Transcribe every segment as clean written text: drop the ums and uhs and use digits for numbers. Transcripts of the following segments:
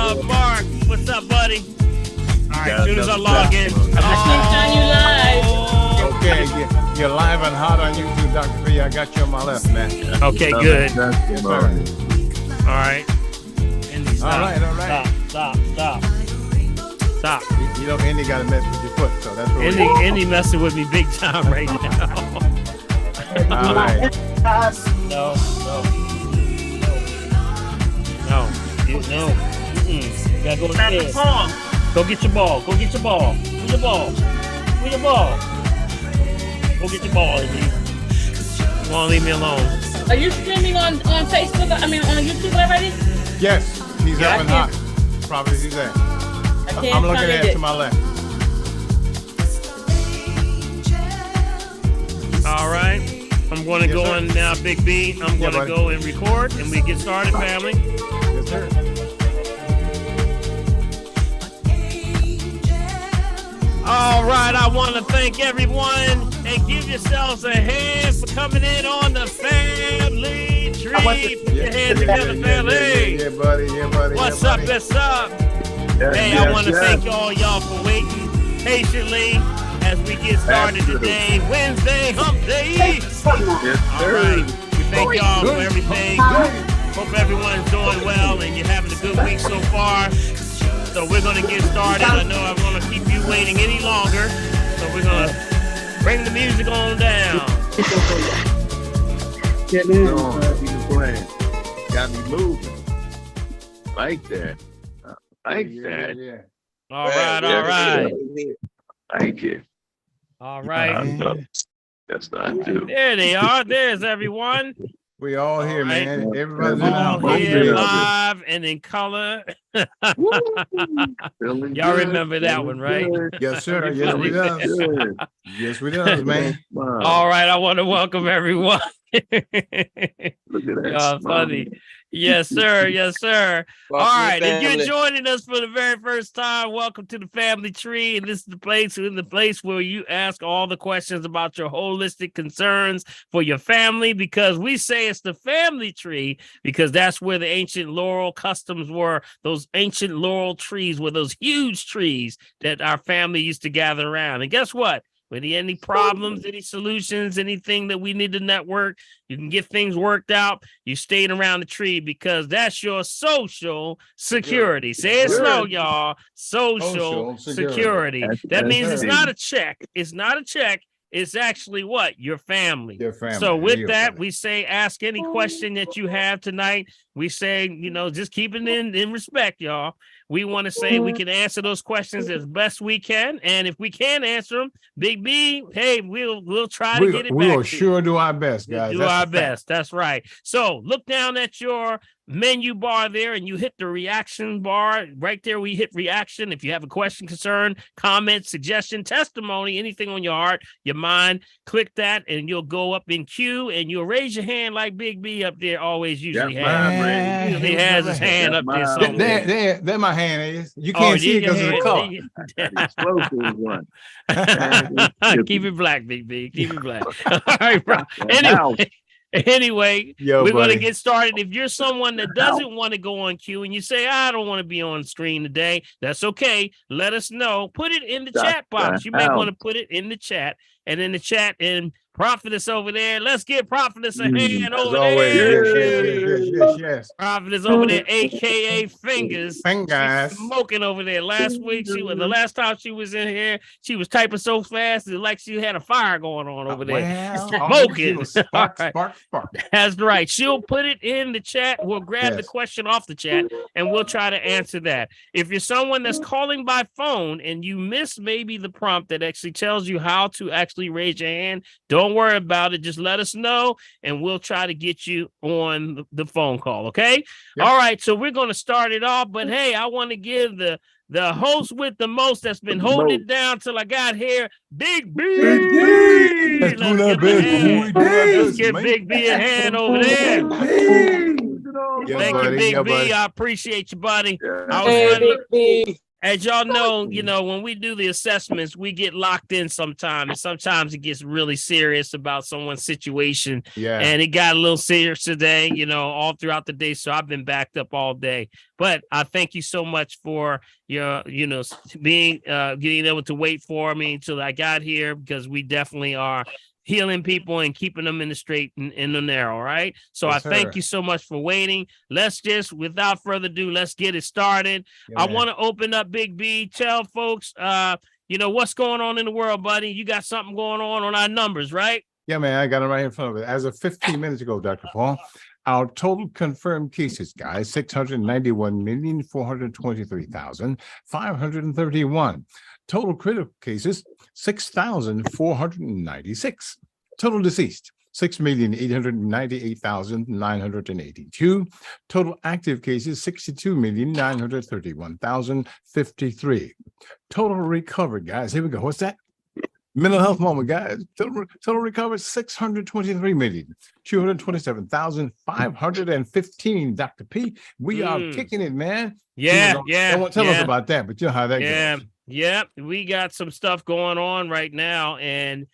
Mark, what's up, buddy? All right, as soon as I log in. Okay, you're live and hot on YouTube, Dr. B. I got you on my left, man. Okay, good. Yes, sir. All right. All right. Stop. You know, Indy got to mess with your foot, so that's what Indy messing with me big time right now. All right. No. You gotta go upstairs. Go get your ball. Where's your ball? Go get your ball, Indy. You wanna leave me alone? Are you streaming on Facebook? I mean, on YouTube already? Yes, he's up and hot. Probably he's there. I'm looking at it to my left. All right. I'm going to go in now, Big B. I'm going to go and record, and we get started, family. Yes, sir. All right. I want to thank everyone and give yourselves a hand for coming in on the family tree. Put your hands together, family. Yeah, buddy. What's up? Hey, I want to thank all y'all for waiting patiently as we get started today. Wednesday, hump day. Yes, All right. We thank y'all for everything. Hope everyone's doing well and you're having a good week so far. So we're going to get started. I know I'm going to keep you waiting any longer. So we're going to bring the music on down. Get in. Got me moving. Like that. Yeah. All right. Thank you. All right. That's not true. There they are. There's everyone. We all here, All right. man. Everybody's All in here the house. live and in color. Y'all remember that one, right? Yes, sir. Yes, we does. Yes, we does, man. All right. I want to welcome everyone. Look at that. Y'all funny. Yes, sir. All right. If you're joining us for the very first time, welcome to the family tree. And this is the place where you ask all the questions about your holistic concerns for your family, because we say it's the family tree because that's where the ancient laurel customs were. Those ancient laurel trees were those huge trees that our family used to gather around. And guess what? With any problems, any solutions, anything that we need to network, you can get things worked out. You stayed around the tree because that's your social security. Say it slow, y'all. Social security. That means it's not a check. It's not a check. It's actually what? Your family. So with that, we say ask any question that you have tonight. We say, just keep it in respect, y'all. We want to say we can answer those questions as best we can. And if we can't answer them, Big B, hey, we'll try to get it back. We will sure do our best, guys. Do our best. That's right. So look down at your menu bar there and you hit the reaction bar right there. We hit reaction. If you have a question, concern, comment, suggestion, testimony, anything on your heart, your mind, click that and you'll go up in queue and you'll raise your hand like Big B up there always usually has. He has his hand up there somewhere. There my hand is. You can't see it because of the color. Keep it black, Big B. Keep it black. All right, bro. Anyway, we're going to get started. If you're someone that doesn't want to go on queue and you say, I don't want to be on screen today, that's okay. Let us know. Put it in the chat box. You may want to put it in the chat and Prophetess over there. Let's get Prophetess a hand over there. Yes. Prophetess over there, aka Fingers. Smoking over there. Last week, the last time she was in here, she was typing so fast, it's like she had a fire going on over there. Smoking. Spark. That's right. She'll put it in the chat. We'll grab the question off the chat and we'll try to answer that. If you're someone that's calling by phone and you miss maybe the prompt that actually tells you how to actually raise your hand, don't worry about it. Just let us know and we'll try to get you on the phone call. Okay. Yep. All right. So we're going to start it off. But hey, I want to give the host with the most that's been holding it down till I got here, Big B. Let's give Big B a hand over there. Thank you, Big B. I appreciate you, buddy. as y'all know, when we do the assessments, we get locked in sometimes. And sometimes it gets really serious about someone's situation. Yeah. And it got a little serious today, all throughout the day. So I've been backed up all day. But I thank you so much for your, being getting able to wait for me until I got here, because we definitely are healing people and keeping them in the straight and in the narrow, right? So Yes, I thank you so much for waiting. Let's just, without further ado, let's get it started. Yeah, I want to open up Big B. Tell folks, what's going on in the world, buddy. You got something going on our numbers, right? Yeah, man, I got it right in front of it. As of 15 minutes ago, Dr. Paul, our total confirmed cases, guys, 691,423,531. Total critical cases, 6,496. Total deceased, 6,898,982. Total active cases, 62,931,053. Total recovered, guys. Here we go. What's that? Mental health moment, guys. Total recovered 623,227,515. Dr. P, we are kicking it, man. Yeah. Don't want to tell us about that, but you know how that goes. Yeah, we got some stuff going on right now, and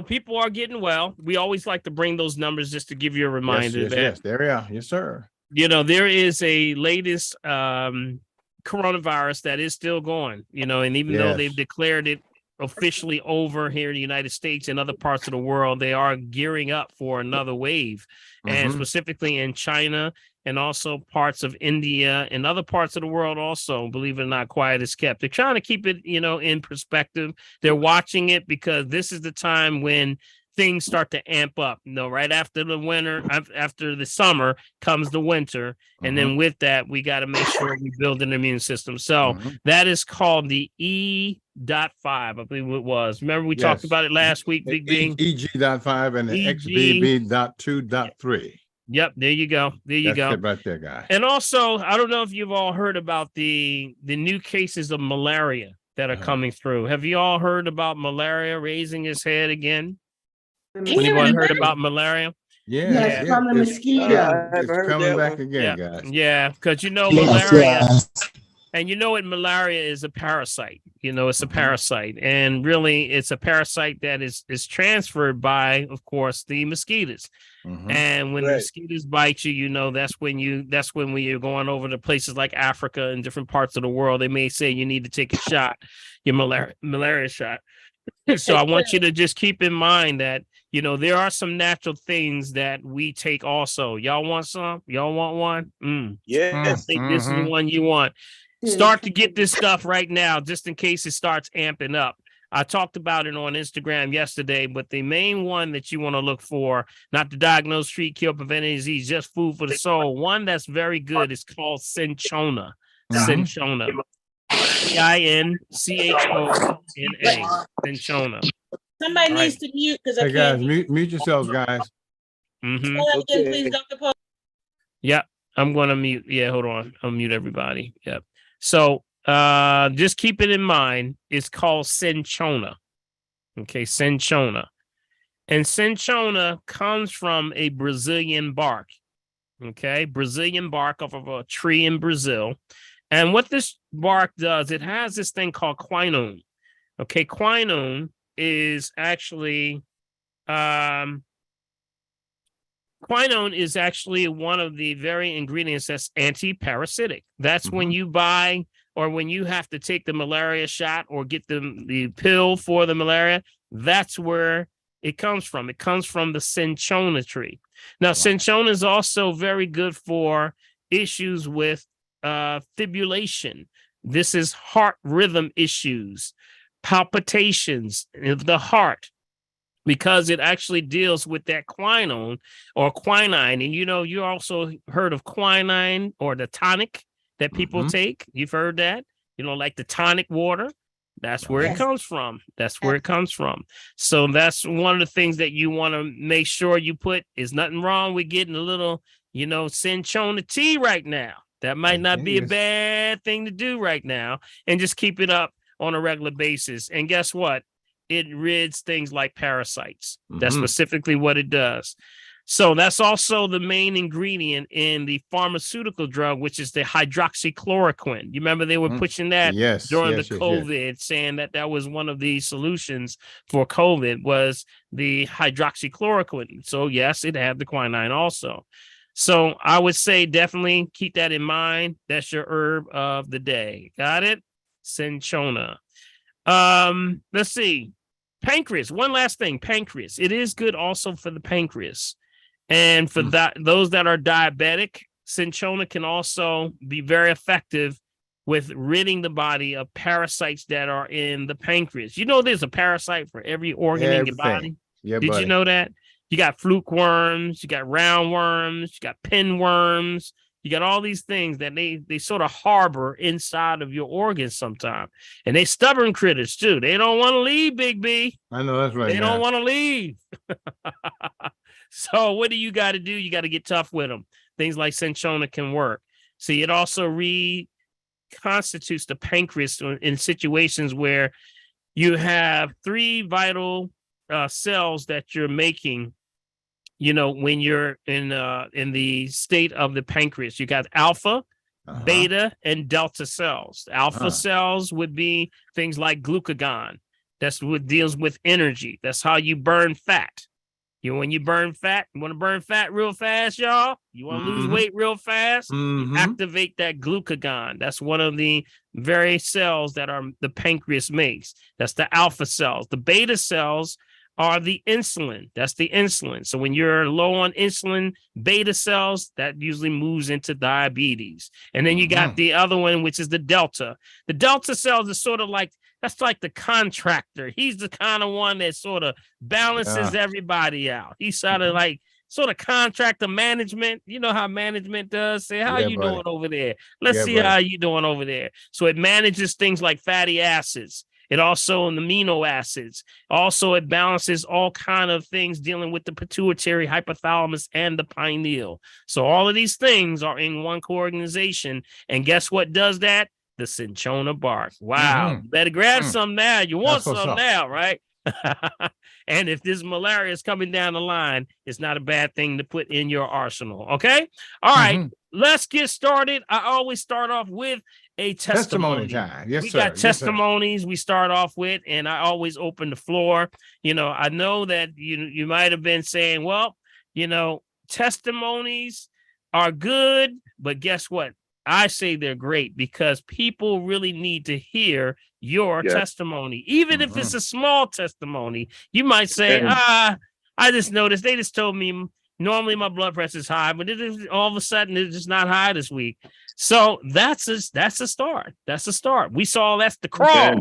people are getting well. We always like to bring those numbers just to give you a reminder. Yes, there we are. Yes, sir. There is a latest coronavirus that is still going. And even though they've declared it officially over here in the United States and other parts of the world, they are gearing up for another wave, and specifically in China and also parts of India and other parts of the world also, believe it or not, quiet is kept. They're trying to keep it, in perspective. They're watching it because this is the time when things start to amp up. Right after the winter, after the summer comes the winter. And then with that, we got to make sure we build an immune system. So that is called the E.5, I believe it was. Remember we talked about it last week, Big B? EG.5 and the XBB.2.3. Yep, there you go. That's it right there, guys. And also, I don't know if you've all heard about the new cases of malaria that are coming through. Have you all heard about malaria raising its head again? Anyone heard about malaria? Yeah, from the mosquito. It's coming back again, guys. Yeah, because malaria. And malaria is a parasite. It's a parasite. And really, it's a parasite that is transferred by, of course, the mosquitoes. And when the mosquitoes bite you, that's when you're going over to places like Africa and different parts of the world, they may say you need to take a shot, your malaria shot. So I want you to just keep in mind that, there are some natural things that we take also. Y'all want some? Y'all want one? Yeah. I think this is the one you want. Start to get this stuff right now, just in case it starts amping up. I talked about it on Instagram yesterday, but the main one that you want to look for, not to diagnose, treat, cure, prevent any disease, just food for the soul. One that's very good is called Cinchona. Cinchona. Cinchona. Cinchona. Somebody needs to mute because I guys, can't. mute yourselves, guys. Again, please, Dr. Paul. Yeah, I'm going to mute. Yeah, hold on. I'll mute everybody. Yep. So just keep it in mind. It's called Cinchona. Okay, Cinchona. And Cinchona comes from a Brazilian bark. Okay, Brazilian bark off of a tree in Brazil. And what this bark does, it has this thing called quinone. Okay, quinone is actually quinone is actually one of the very ingredients that's anti-parasitic. That's when you buy or when you have to take the malaria shot or get the pill for the malaria, that's where it comes from. It comes from the cinchona tree. Now, cinchona is also very good for issues with fibrillation. This is heart rhythm issues, palpitations of the heart, because it actually deals with that quinone or quinine. And you also heard of quinine or the tonic that people take. You've heard that, like the tonic water. That's where it comes from. That's where it comes from. So that's one of the things that you want to make sure you put. Is nothing wrong with getting a little, cinchona tea right now. That might not be a bad thing to do right now, and just keep it up on a regular basis. And guess what? It rids things like parasites. That's specifically what it does. So that's also the main ingredient in the pharmaceutical drug, which is the hydroxychloroquine. You remember they were pushing that during the COVID, saying that that was one of the solutions for COVID was the hydroxychloroquine. So yes, it had the quinine also. So I would say definitely keep that in mind. That's your herb of the day. Got it? Cinchona. Let's see. Pancreas. One last thing. Pancreas. It is good also for the pancreas. And for those that are diabetic, cinchona can also be very effective with ridding the body of parasites that are in the pancreas. You know, there's a parasite for every organ in your body. Yeah, Did you know that? You got fluke worms, you got round worms, you got pinworms, you got all these things that they sort of harbor inside of your organs sometimes. And they stubborn critters too. They don't want to leave, Big B. I know that's right. They don't want to leave. So what do you got to do? You got to get tough with them. Things like cinchona can work. See, it also reconstitutes the pancreas in situations where you have 3 vital cells that you're making, you know, when you're in the state of the pancreas. You got alpha, beta, and delta cells. Alpha cells would be things like glucagon. That's what deals with energy. That's how you burn fat. When you burn fat, you want to burn fat real fast, y'all? You want to lose weight real fast? You activate that glucagon. That's one of the very cells that the pancreas makes. That's the alpha cells. The beta cells are the insulin. That's the insulin. So when you're low on insulin, beta cells, that usually moves into diabetes. And then you got the other one, which is the delta. The delta cells are sort of like, that's like the contractor. He's the kind of one that sort of balances everybody out. He's sort of contractor management. You know how management does. Say, how you doing over there? Let's see how you doing over there. So it manages things like fatty acids. It also in the amino acids. Also, it balances all kind of things dealing with the pituitary, hypothalamus, and the pineal. So all of these things are in one co-organization. And guess what does that? The cinchona bark. Wow. Better grab some now. You want some now, right? And if this malaria is coming down the line, it's not a bad thing to put in your arsenal. Okay. All right. Let's get started. I always start off with a testimony time. Yes, we got testimonies we start off with, and I always open the floor. You know, I know that you might have been saying, well, you know, testimonies are good, but guess what? I say they're great because people really need to hear your testimony. Even if it's a small testimony, you might say, I just noticed they just told me normally my blood pressure is high, but all of a sudden it's just not high this week. So that's a start. That's a start. We saw that's the crawl. Okay.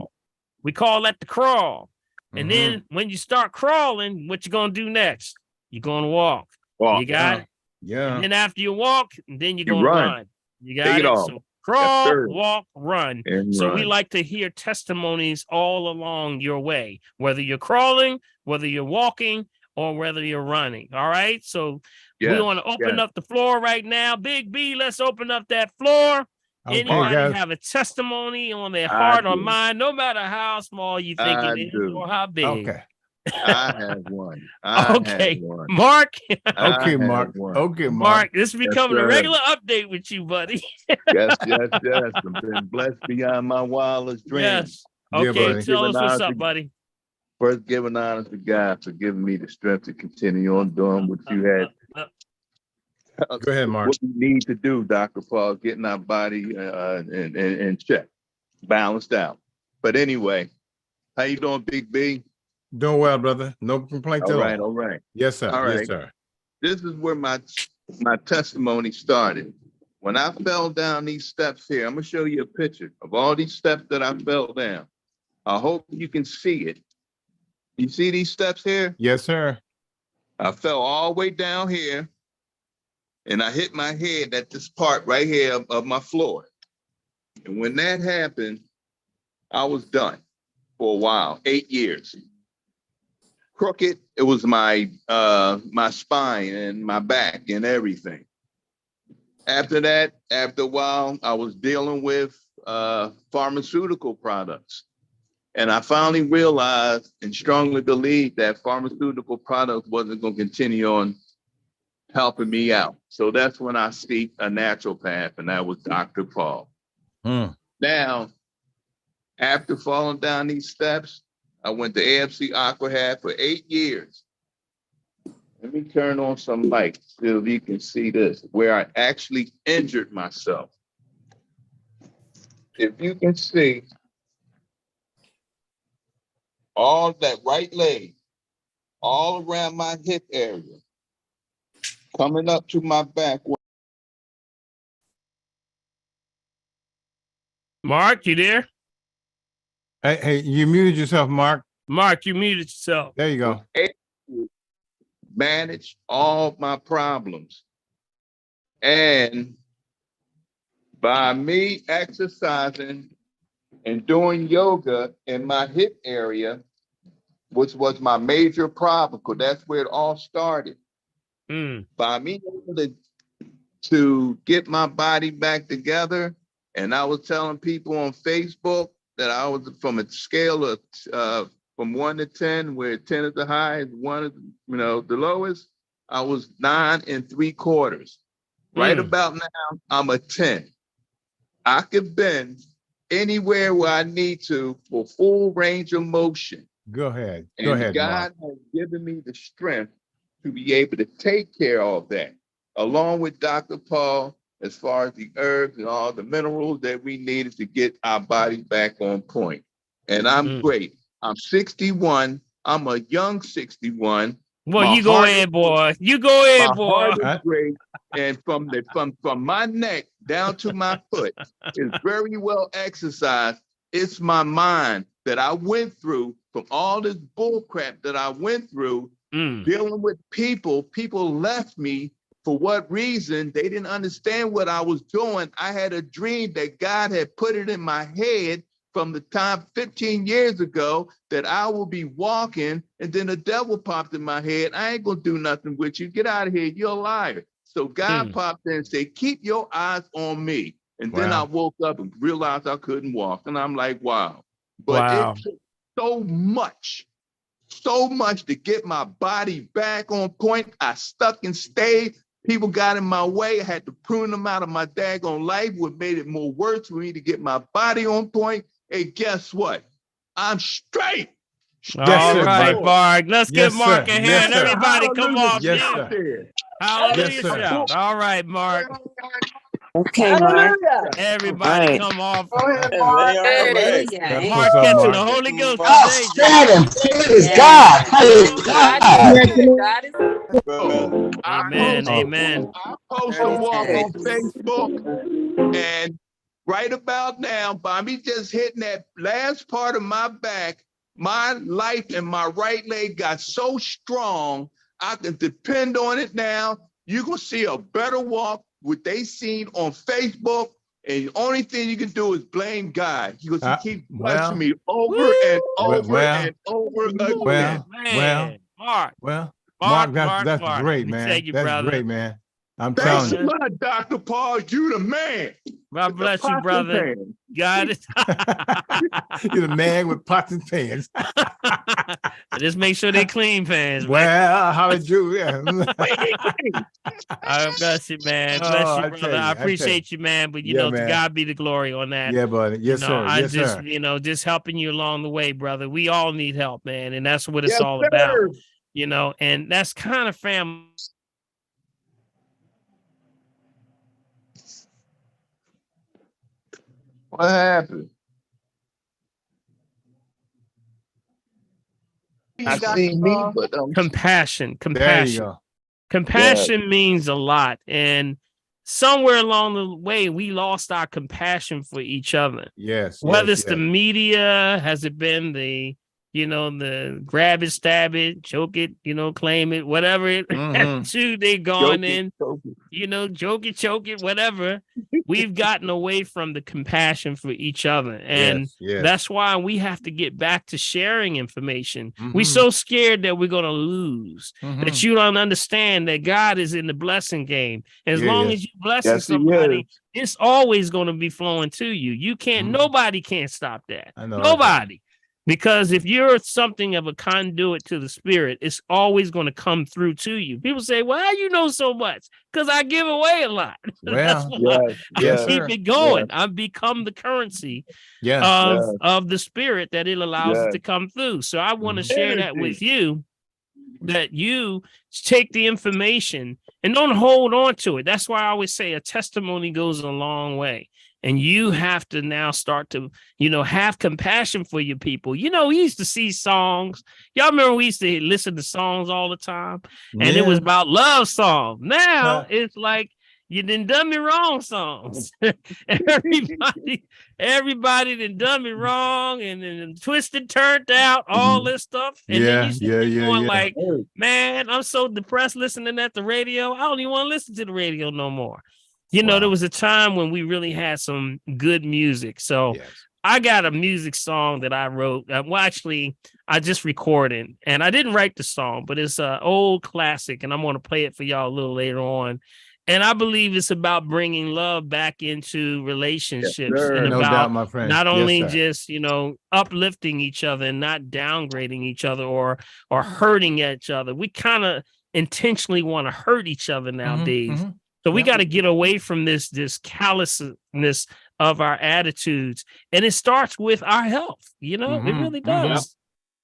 We call that the crawl. And then when you start crawling, what you gonna do next? You're gonna walk. You got it? Yeah. And then after you walk, then you're gonna run. You got it? So crawl, walk, run. So we like to hear testimonies all along your way, whether you're crawling, whether you're walking, or whether you're running. All right. So we want to open up the floor right now. Big B, let's open up that floor. Anybody have a testimony on their heart or mind, no matter how small you think it is or how big? Okay. I have one. Mark. Okay, Mark. Okay, Mark. This is becoming a regular update with you, buddy. yes. I've been blessed beyond my wildest dreams. Yes. Okay, tell us what's up, buddy. First, giving honor to God for giving me the strength to continue on doing what you had. Go ahead, Mark. What we need to do, Dr. Paul, getting our body in check, balanced out. But anyway, how you doing, Big B? Doing well, brother. No complaints at all. All right. Yes, sir. All right. Yes, sir. This is where my testimony started. When I fell down these steps here, I'm going to show you a picture of all these steps that I fell down. I hope you can see it. You see these steps here? Yes, sir. I fell all the way down here, and I hit my head at this part right here of my floor. And when that happened, I was done for a while, 8 years. Crooked, it was my spine and my back and everything. After that, after a while, I was dealing with pharmaceutical products. And I finally realized and strongly believed that pharmaceutical products wasn't going to continue on helping me out. So that's when I seek a naturopath, and that was Dr. Paul. Now, after falling down these steps, I went to AFC Aquahat for 8 years. Let me turn on some lights so you can see this, where I actually injured myself. If you can see, all that right leg, all around my hip area, coming up to my back. Mark, you there? Hey, you muted yourself, Mark. Mark, you muted yourself. There you go. Manage all my problems. And by me exercising and doing yoga in my hip area, which was my major problem, because that's where it all started. By me able to get my body back together, and I was telling people on Facebook that I was from a scale of from 1 to 10, where 10 is the highest, 1 is, the lowest. I was 9 3/4. Right about now, I'm a 10. I could bend anywhere where I need to for full range of motion. Go ahead. And Go ahead, God Mark. has given me the strength to be able to take care of that, along with Dr. Paul, as far as the herbs and all the minerals that we needed to get our body back on point. And I'm great. I'm 61. I'm a young 61. Well, you go ahead, boy. You go ahead, boy. My heart is great. And from my neck down to my foot is very well exercised. It's my mind that I went through from all this bull crap that I went through, dealing with people. People left me for what reason? They didn't understand what I was doing. I had a dream that God had put it in my head from the time 15 years ago that I will be walking, and then the devil popped in my head. I ain't gonna do nothing with you. Get out of here. You're a liar. So God popped in and said, keep your eyes on me. And then I woke up and realized I couldn't walk. And I'm like, wow. But it took so much to get my body back on point. I stuck and stayed. People got in my way. I had to prune them out of my daggone life, what made it more worse for me to get my body on point. And guess what? I'm straight. All right, Mark. Let's give Mark a hand. Everybody, come on. Yes, sir. Hallelujah. Shout. All right, Mark. Okay, Mark. Everybody, come off. Hallelujah. Mark catching the Holy Ghost Outstanding. Praise God. Praise God. Amen. I post a walk on Facebook, and right about now, by me just hitting that last part of my back, my life and my right leg got so strong, I can depend on it now. You're going to see a better walk, what they seen on Facebook, and the only thing you can do is blame God. He keeps blessing me over and over and over again. Mark, that's great, man. That's great, man. I'm telling you. Thanks a lot, Dr. Paul. You the man. God bless you, brother. Got it. You're the man with pots and pans. Just make sure they clean pans. Well, hallelujah. I bless you, man. Bless you, brother. I appreciate you, man. But to God be the glory on that. Yeah, buddy. Yes, sir. I just, just helping you along the way, brother. We all need help, man, and that's what it's all about. And that's kind of family. What happened? I see me, but compassion. There you go. Compassion means a lot, and somewhere along the way, we lost our compassion for each other. Yes. Whether it's the media, has it been the the grab it, stab it, choke it, claim it, whatever it they gone in, joke it, choke it, whatever. We've gotten away from the compassion for each other. And that's why we have to get back to sharing information. We're so scared that we're going to lose, that you don't understand that God is in the blessing game. As long as you blessing somebody, it's always going to be flowing to you. You can't, nobody can't stop that. Nobody. Because if you're something of a conduit to the spirit, it's always going to come through to you. People say, well, how you know so much? Because I give away a lot. That's Well, why yes, I keep sir. it going. I've become the currency Yeah. of the spirit that it allows it to come through. So I want to share that with you, that you take the information and don't hold on to it. That's why I always say a testimony goes a long way. And you have to now start to, have compassion for your people. We used to see songs. Y'all remember we used to listen to songs all the time, and it was about love songs. Now it's like you done me wrong songs. everybody done me wrong, and then twisted, turned out, all this stuff. And then you see going like, man, I'm so depressed listening at the radio. I don't even want to listen to the radio no more. There was a time when we really had some good music. So I got a music song that I wrote. Actually, I just recorded, and I didn't write the song, but it's an old classic, and I'm going to play it for y'all a little later on. And I believe it's about bringing love back into relationships, and no about doubt, my friend. not only just, uplifting each other and not downgrading each other or hurting each other. We kind of intentionally want to hurt each other nowadays. So we got to get away from this callousness of our attitudes. And it starts with our health. It really does.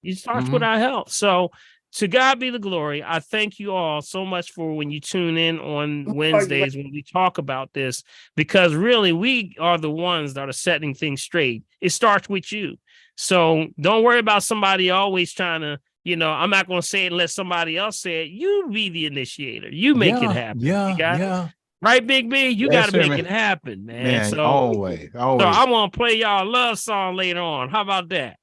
It starts with our health. So to God be the glory. I thank you all so much for when you tune in on Wednesdays when we talk about this, because really we are the ones that are setting things straight. It starts with you. So don't worry about somebody always trying to, I'm not going to say it unless somebody else say it. You be the initiator. You make it happen. Right, Big B? You got to make it happen, man. So always. So I'm going to play y'all a love song later on. How about that?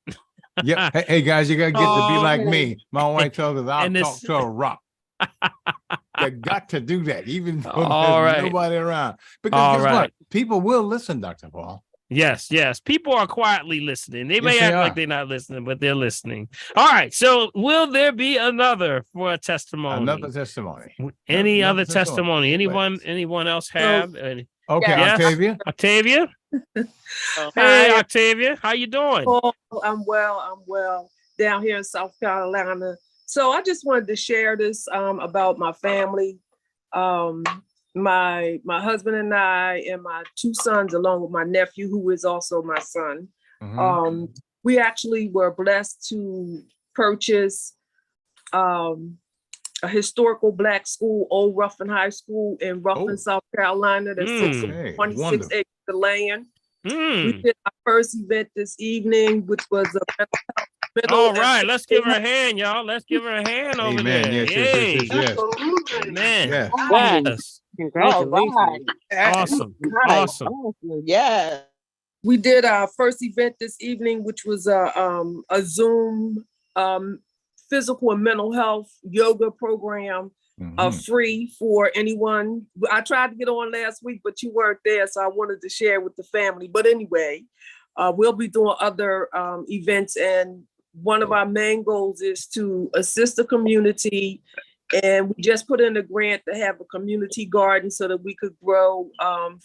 Yeah. Hey, guys, you got to get to be like me. My wife tells us I'll talk to a rock. You got to do that, even though there's nobody around. Because guess what? People will listen, Dr. Paul. Yes. People are quietly listening. They may act like they're not listening, but they're listening. All right. So will there be another for a testimony? Another testimony. Any other testimony? Anyone else have? Okay, yes. Octavia? Hey, Octavia. How you doing? Oh, I'm well. Down here in South Carolina. So I just wanted to share this about my family. My husband and I and my two sons, along with my nephew, who is also my son, we actually were blessed to purchase a historical Black school, Old Ruffin High School in Ruffin, South Carolina, that sits on 26 acres of land. We did our first event this evening, which was a all right, let's give her a hand, y'all. Let's give her a hand over there. Yes. Man. Yes. Congratulations. Awesome. Yeah. We did our first event this evening, which was a Zoom physical and mental health yoga program, free for anyone. I tried to get on last week, but you weren't there, so I wanted to share with the family. But anyway, we'll be doing other events, and one of our main goals is to assist the community. And we just put in a grant to have a community garden so that we could grow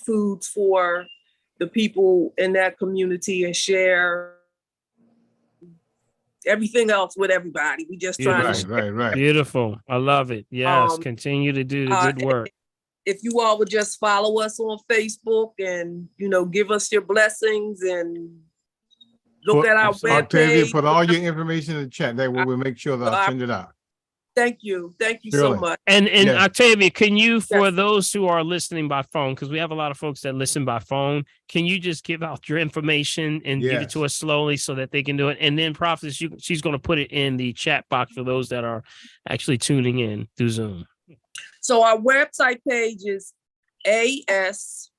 foods for the people in that community and share everything else with everybody. We just trying to right. Beautiful. I love it. Yes, continue to do the good work. If you all would just follow us on Facebook and, give us your blessings and look at our webpage. Octavia, put all your information in the chat. That way we'll make sure that I'll send it out. Thank you so much. And Octavia, can you, for those who are listening by phone, because we have a lot of folks that listen by phone, can you just give out your information and give it to us slowly so that they can do it? And then Prophet, she's going to put it in the chat box for those that are actually tuning in through Zoom. So our website page is ASPIRE2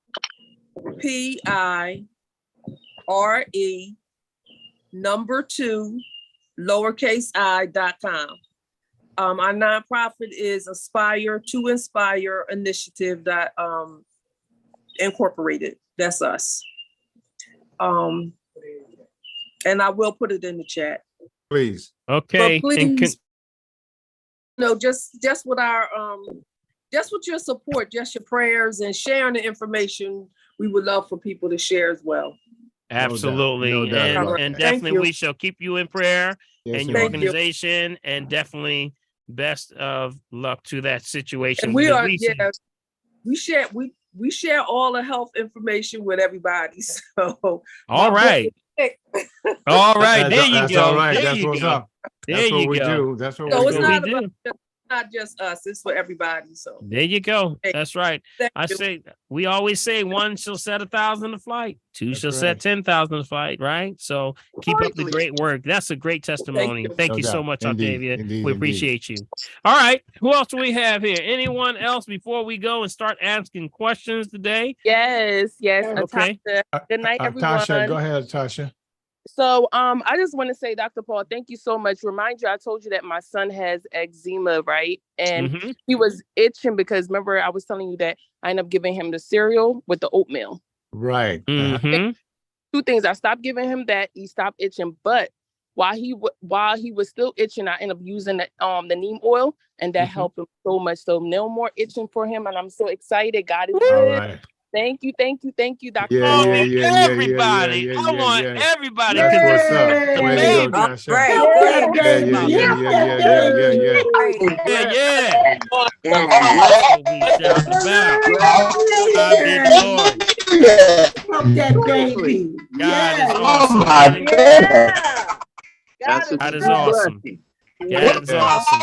Our nonprofit is Aspire to Inspire Initiative that Incorporated. That's us. And I will put it in the chat. Please. Okay. But please, just with our just with your support, just your prayers and sharing the information, we would love for people to share as well. Absolutely. No doubt about and that. definitely we shall keep you in prayer Yes, and sir. your organization, and definitely best of luck to that situation. And we because are, we see- we share all the health information with everybody. So All right. All right. There you That's go. all right. There That's you what's go. up. There That's what you we go. do. That's what So we it's do. not We about do. not just us, it's for everybody. So There you go. That's right. Thank I you. say we always say one shall set 1,000 a flight, two That's shall set right. 10,000 a flight, right? So keep up the great work. That's a great testimony. Thank No you so doubt. much, Indeed. Octavia. Indeed. We Indeed. appreciate you. All right. Who else do we have here? Anyone else before we go and start asking questions today? Yes. Okay. Atasha. Good night, Tasha, go everyone. ahead, Tasha. So, I just want to say, Dr. Paul, thank you so much. Remind you, I told you that my son has eczema, right? And Mhm. he was itching because remember I was telling you that I ended up giving him the cereal with the oatmeal. Right. Mhm. Two things. I stopped giving him that. He stopped itching, but while he was still itching, I ended up using the neem oil, and that helped him so much. So no more itching for him, and I'm so excited. God is All good. right. Thank you, Dr. Yeah, Paul. Everybody. I want everybody. That's because what's this up. is the Way to baby. go, Tasha. Right. Yeah. That's what we shout about. God be glory. That baby. God is Yeah. awesome. God is awesome. God is awesome.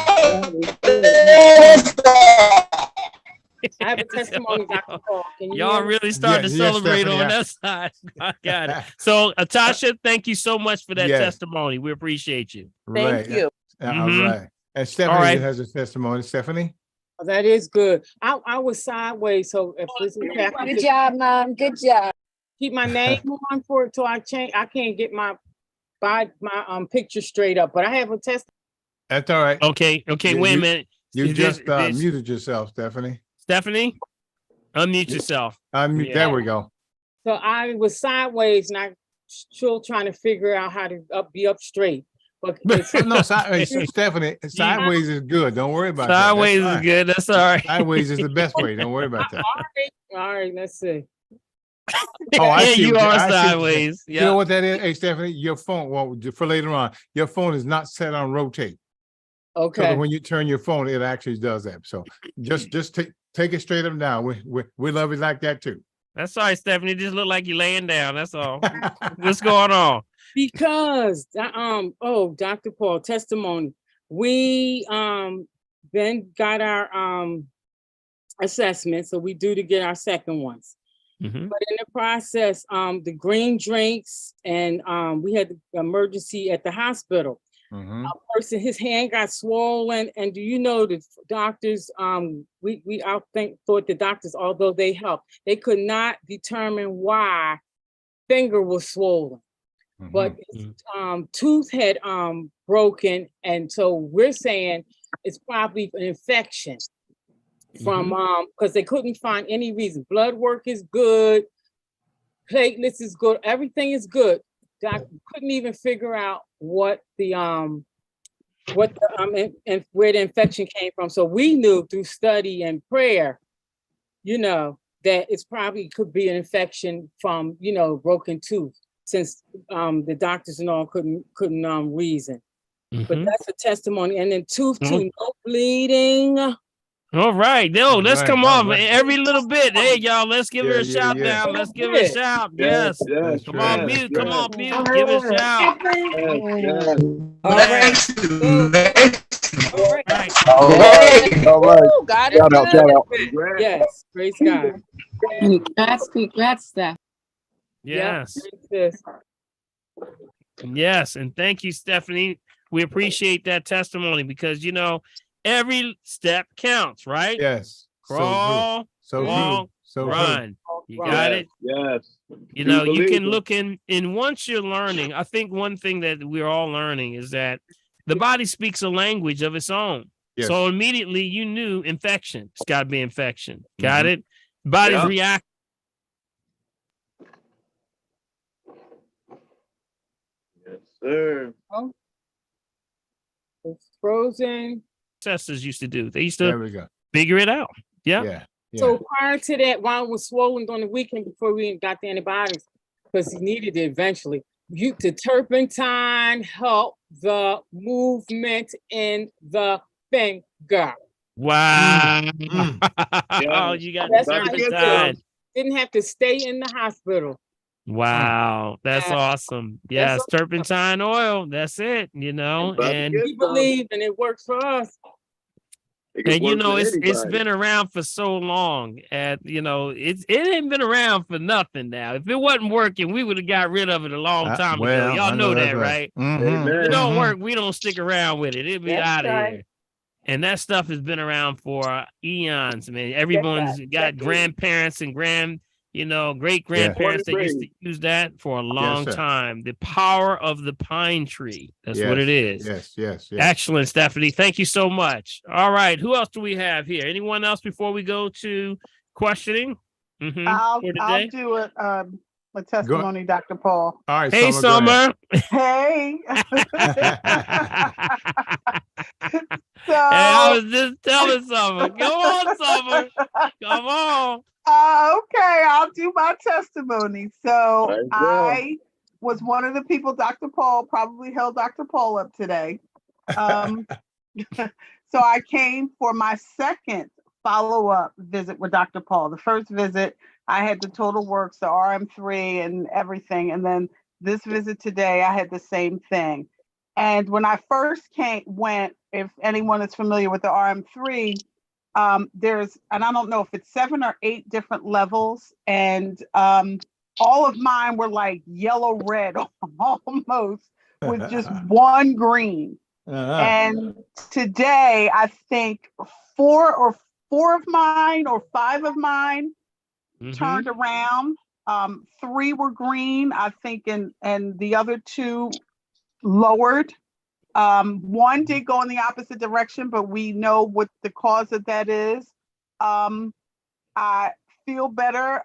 I have a testimony, Dr. Paul. Can you Y'all hear me? really starting to celebrate Stephanie, on that side. I got it. So, Atasha, thank you so much for that Yes. testimony. We appreciate you. Right. Thank you. All Mhm. right. And Stephanie All right. has a testimony. Stephanie? Oh, that is good. I was sideways, so if this is Good job, Mom. Good job. keep my name on for it till I change. I can't get my picture straight up, but I have a test. That's all right. Okay, wait a minute. You Is just this- muted yourself, Stephanie. Stephanie, unmute yourself. Unmute. Yeah. There we go. So I was sideways, and I still trying to figure out how to be up straight. But No, Stephanie, sideways is good. Don't worry about that. Sideways That's is fine. good. That's all right. Sideways is the best way. Don't worry about that. all right, let's see. Oh, I Yeah, see you what are I see what you're saying. sideways. You know Yeah. what that is? Hey, Stephanie, your phone, well, for later on, your phone is not set on rotate. So Okay. that when you turn your phone, it actually does that. So just take it straight up and down. We love it like that too. That's all right, Stephanie. Just look like you're laying down. That's all. What's going on? Because Dr. Paul, testimony. We then got our assessment, so we due to get our second ones. Mhm. But in the process, the green drinks and we had the emergency at the hospital. Mhm. A person, his hand got swollen, and do you know the doctors? We thought the doctors, although they helped, they could not determine why finger was swollen. But tooth had broken, and so we're saying it's probably an infection from because they couldn't find any reason. Blood work is good, platelets is good, everything is good. Doctor couldn't even figure out what the and where the infection came from. So we knew through study and prayer, that it's probably could be an infection from broken tooth, since the doctors and all couldn't reason. But that's a testimony. And then tooth too, no bleeding. All right. No, let's come all on. right. Every little bit. Hey, y'all, let's give her a Yeah, shout yeah. now. Let's give her a shout. Yes. Yes. Come on, mute. Come on, mute. Give it a shout. All right. All right. All right. God is good. Shout out. Yes, praise God. Congrats, Steph. Yes. Yes. Yes. And thank you, Stephanie. We appreciate that testimony because, every step counts, right? Yes. Crawl, So walk, true. So run. You got it? Yes. You know, you can look in, and once you're learning, I think one thing that we're all learning is that the body speaks a language of its own. Yes. So immediately you knew infection. It's got to be infection. Got it? Body's react. Yes, sir. It's frozen. Ancestors used to do. They used There to we go. figure it out. Yeah. Yeah. So prior to that, while it was swollen on the weekend before we got the antibiotics, because he needed it eventually. The turpentine helped the movement in the finger. Wow. Yeah. You got That's Dr. how he turpentine. didn't have to stay in the hospital. Wow, that's Yeah. awesome. Yes, That's turpentine oil. That's it, you know. About to And get We believe, and it works for us. It can and you work know, for it's anybody. been around for so long. And you know, it ain't been around for nothing now. If it wasn't working, we would have got rid of it a long time ago. Well, Y'all I know that's that, right? Mhm, If it don't mhm. work, we don't stick around with it. It'll be That's out of right. here. And that stuff has been around for eons, man. Everyone's got grandparents and great grandparents that used to use that for a long sir. time. The power of the pine tree. That's what it is. Yes. Excellent, Stephanie. Thank you so much. All right. Who else do we have here? Anyone else before we go to questioning? I'll for today? do it. A testimony, Dr. Paul. All right, Hey, Summer. Hey. So, Hey, I was just telling Summer. Come on, Summer. Come on. okay, I'll do my testimony. So Right, yeah. I was one of the people Dr. Paul probably held Dr. Paul up today. So I came for my second follow-up visit with Dr. Paul. The first visit, I had the Total Works, the RM3 and everything. And then this visit today, I had the same thing. And when I first went, if anyone is familiar with the RM3, there's, and I don't know if it's 7 or 8 different levels. And all of mine were like yellow red almost with just one green. And today, I think 4 of mine or 5 of mine turned around. 3 were green, I think, and the other 2 lowered. 1 did go in the opposite direction, but we know what the cause of that is. I feel better.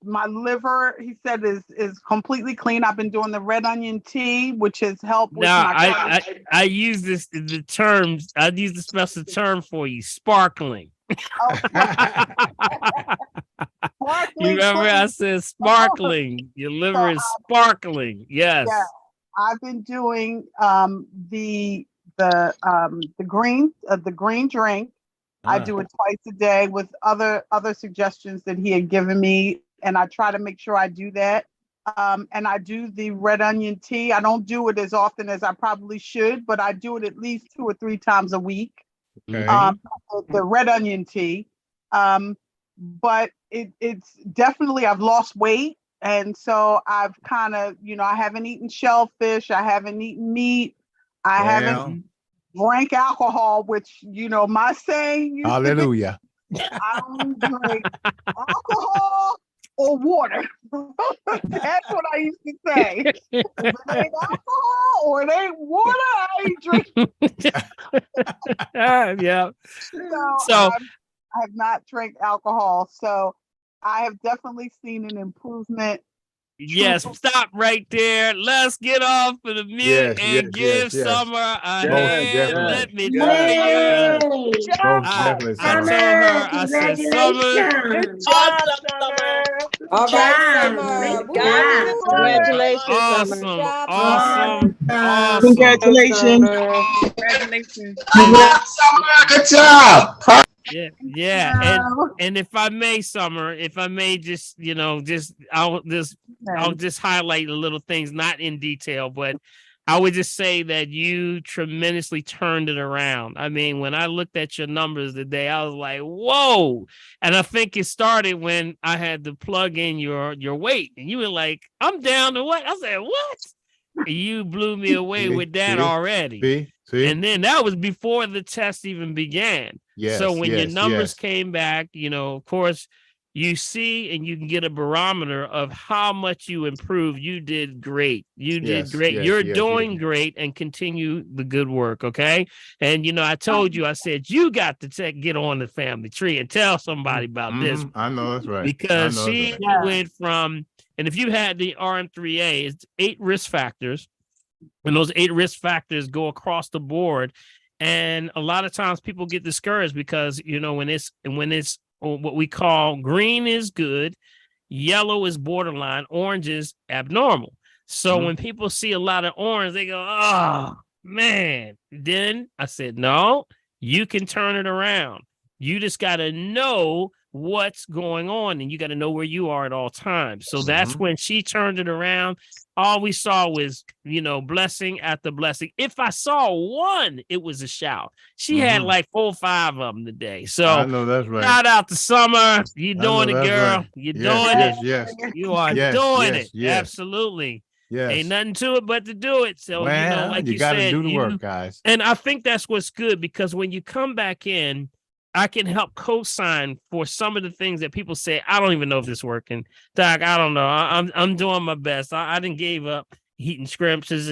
My liver, he said, is completely clean. I've been doing the red onion tea, which has helped with my I use the terms. I use the special term for you, sparkling. You remember I said sparkling. Your liver is sparkling. Yes. Yeah. I've been doing the green drink. I do it twice a day with other suggestions that he had given me, and I try to make sure I do that. And I do the red onion tea. I don't do it as often as I probably should, but I do it at least 2 or 3 times a week. Okay. The red onion tea. But it's definitely, I've lost weight. And so I've kind of, I haven't eaten shellfish. I haven't eaten meat. I haven't drank alcohol, which, my saying. Hallelujah. I don't drink alcohol or water. That's what I used to say. If it ain't alcohol or it ain't water, I ain't drinking. Yeah. So I have not drank alcohol. So I have definitely seen an improvement. Yes, stop right there. Let's get off of the mute and give Summer a hand. Let me tell you. I told her, I said, Summer. Good job, Summer. All right, Congratulations, Awesome. Congratulations. Good job. Yeah. And if I may, Summer, I'll just highlight the little things, not in detail, but I would just say that you tremendously turned it around. I mean, when I looked at your numbers today, I was like, whoa. And I think it started when I had to plug in your weight, and you were like, I'm down to what? I said, what? And you blew me away with that already. See? And then that was before the test even began. So when your numbers came back, of course, you see and you can get a barometer of how much you improved. You did great. You're doing great, and continue the good work. Okay. And, I told you, I said, you got to get on the family tree and tell somebody about this. I know that's right. Because she went from, and if you had the RM3A, it's 8 risk factors. And those 8 risk factors go across the board. And a lot of times people get discouraged because, when it's what we call green is good, Yellow is borderline. Orange is abnormal. So when people see a lot of orange, they go, oh, man. Then I said, no, you can turn it around. You just got to know what's going on, and you got to know where you are at all times. So that's when she turned it around. All we saw was, blessing after blessing. If I saw one, it was a shout. She had like 4 or 5 of them today. So I know that's right. Shout out to Summer. You doing it, girl. Right. You're doing it. Yes. You are doing it. Yes. Absolutely. Yes. Ain't nothing to it but to do it. So, like you gotta said, do the work, guys. And I think that's what's good, because when you come back in, I can help co-sign for some of the things that people say, I don't even know if this is working. Doc, I don't know. I'm doing my best. I didn't gave up eating scrimps and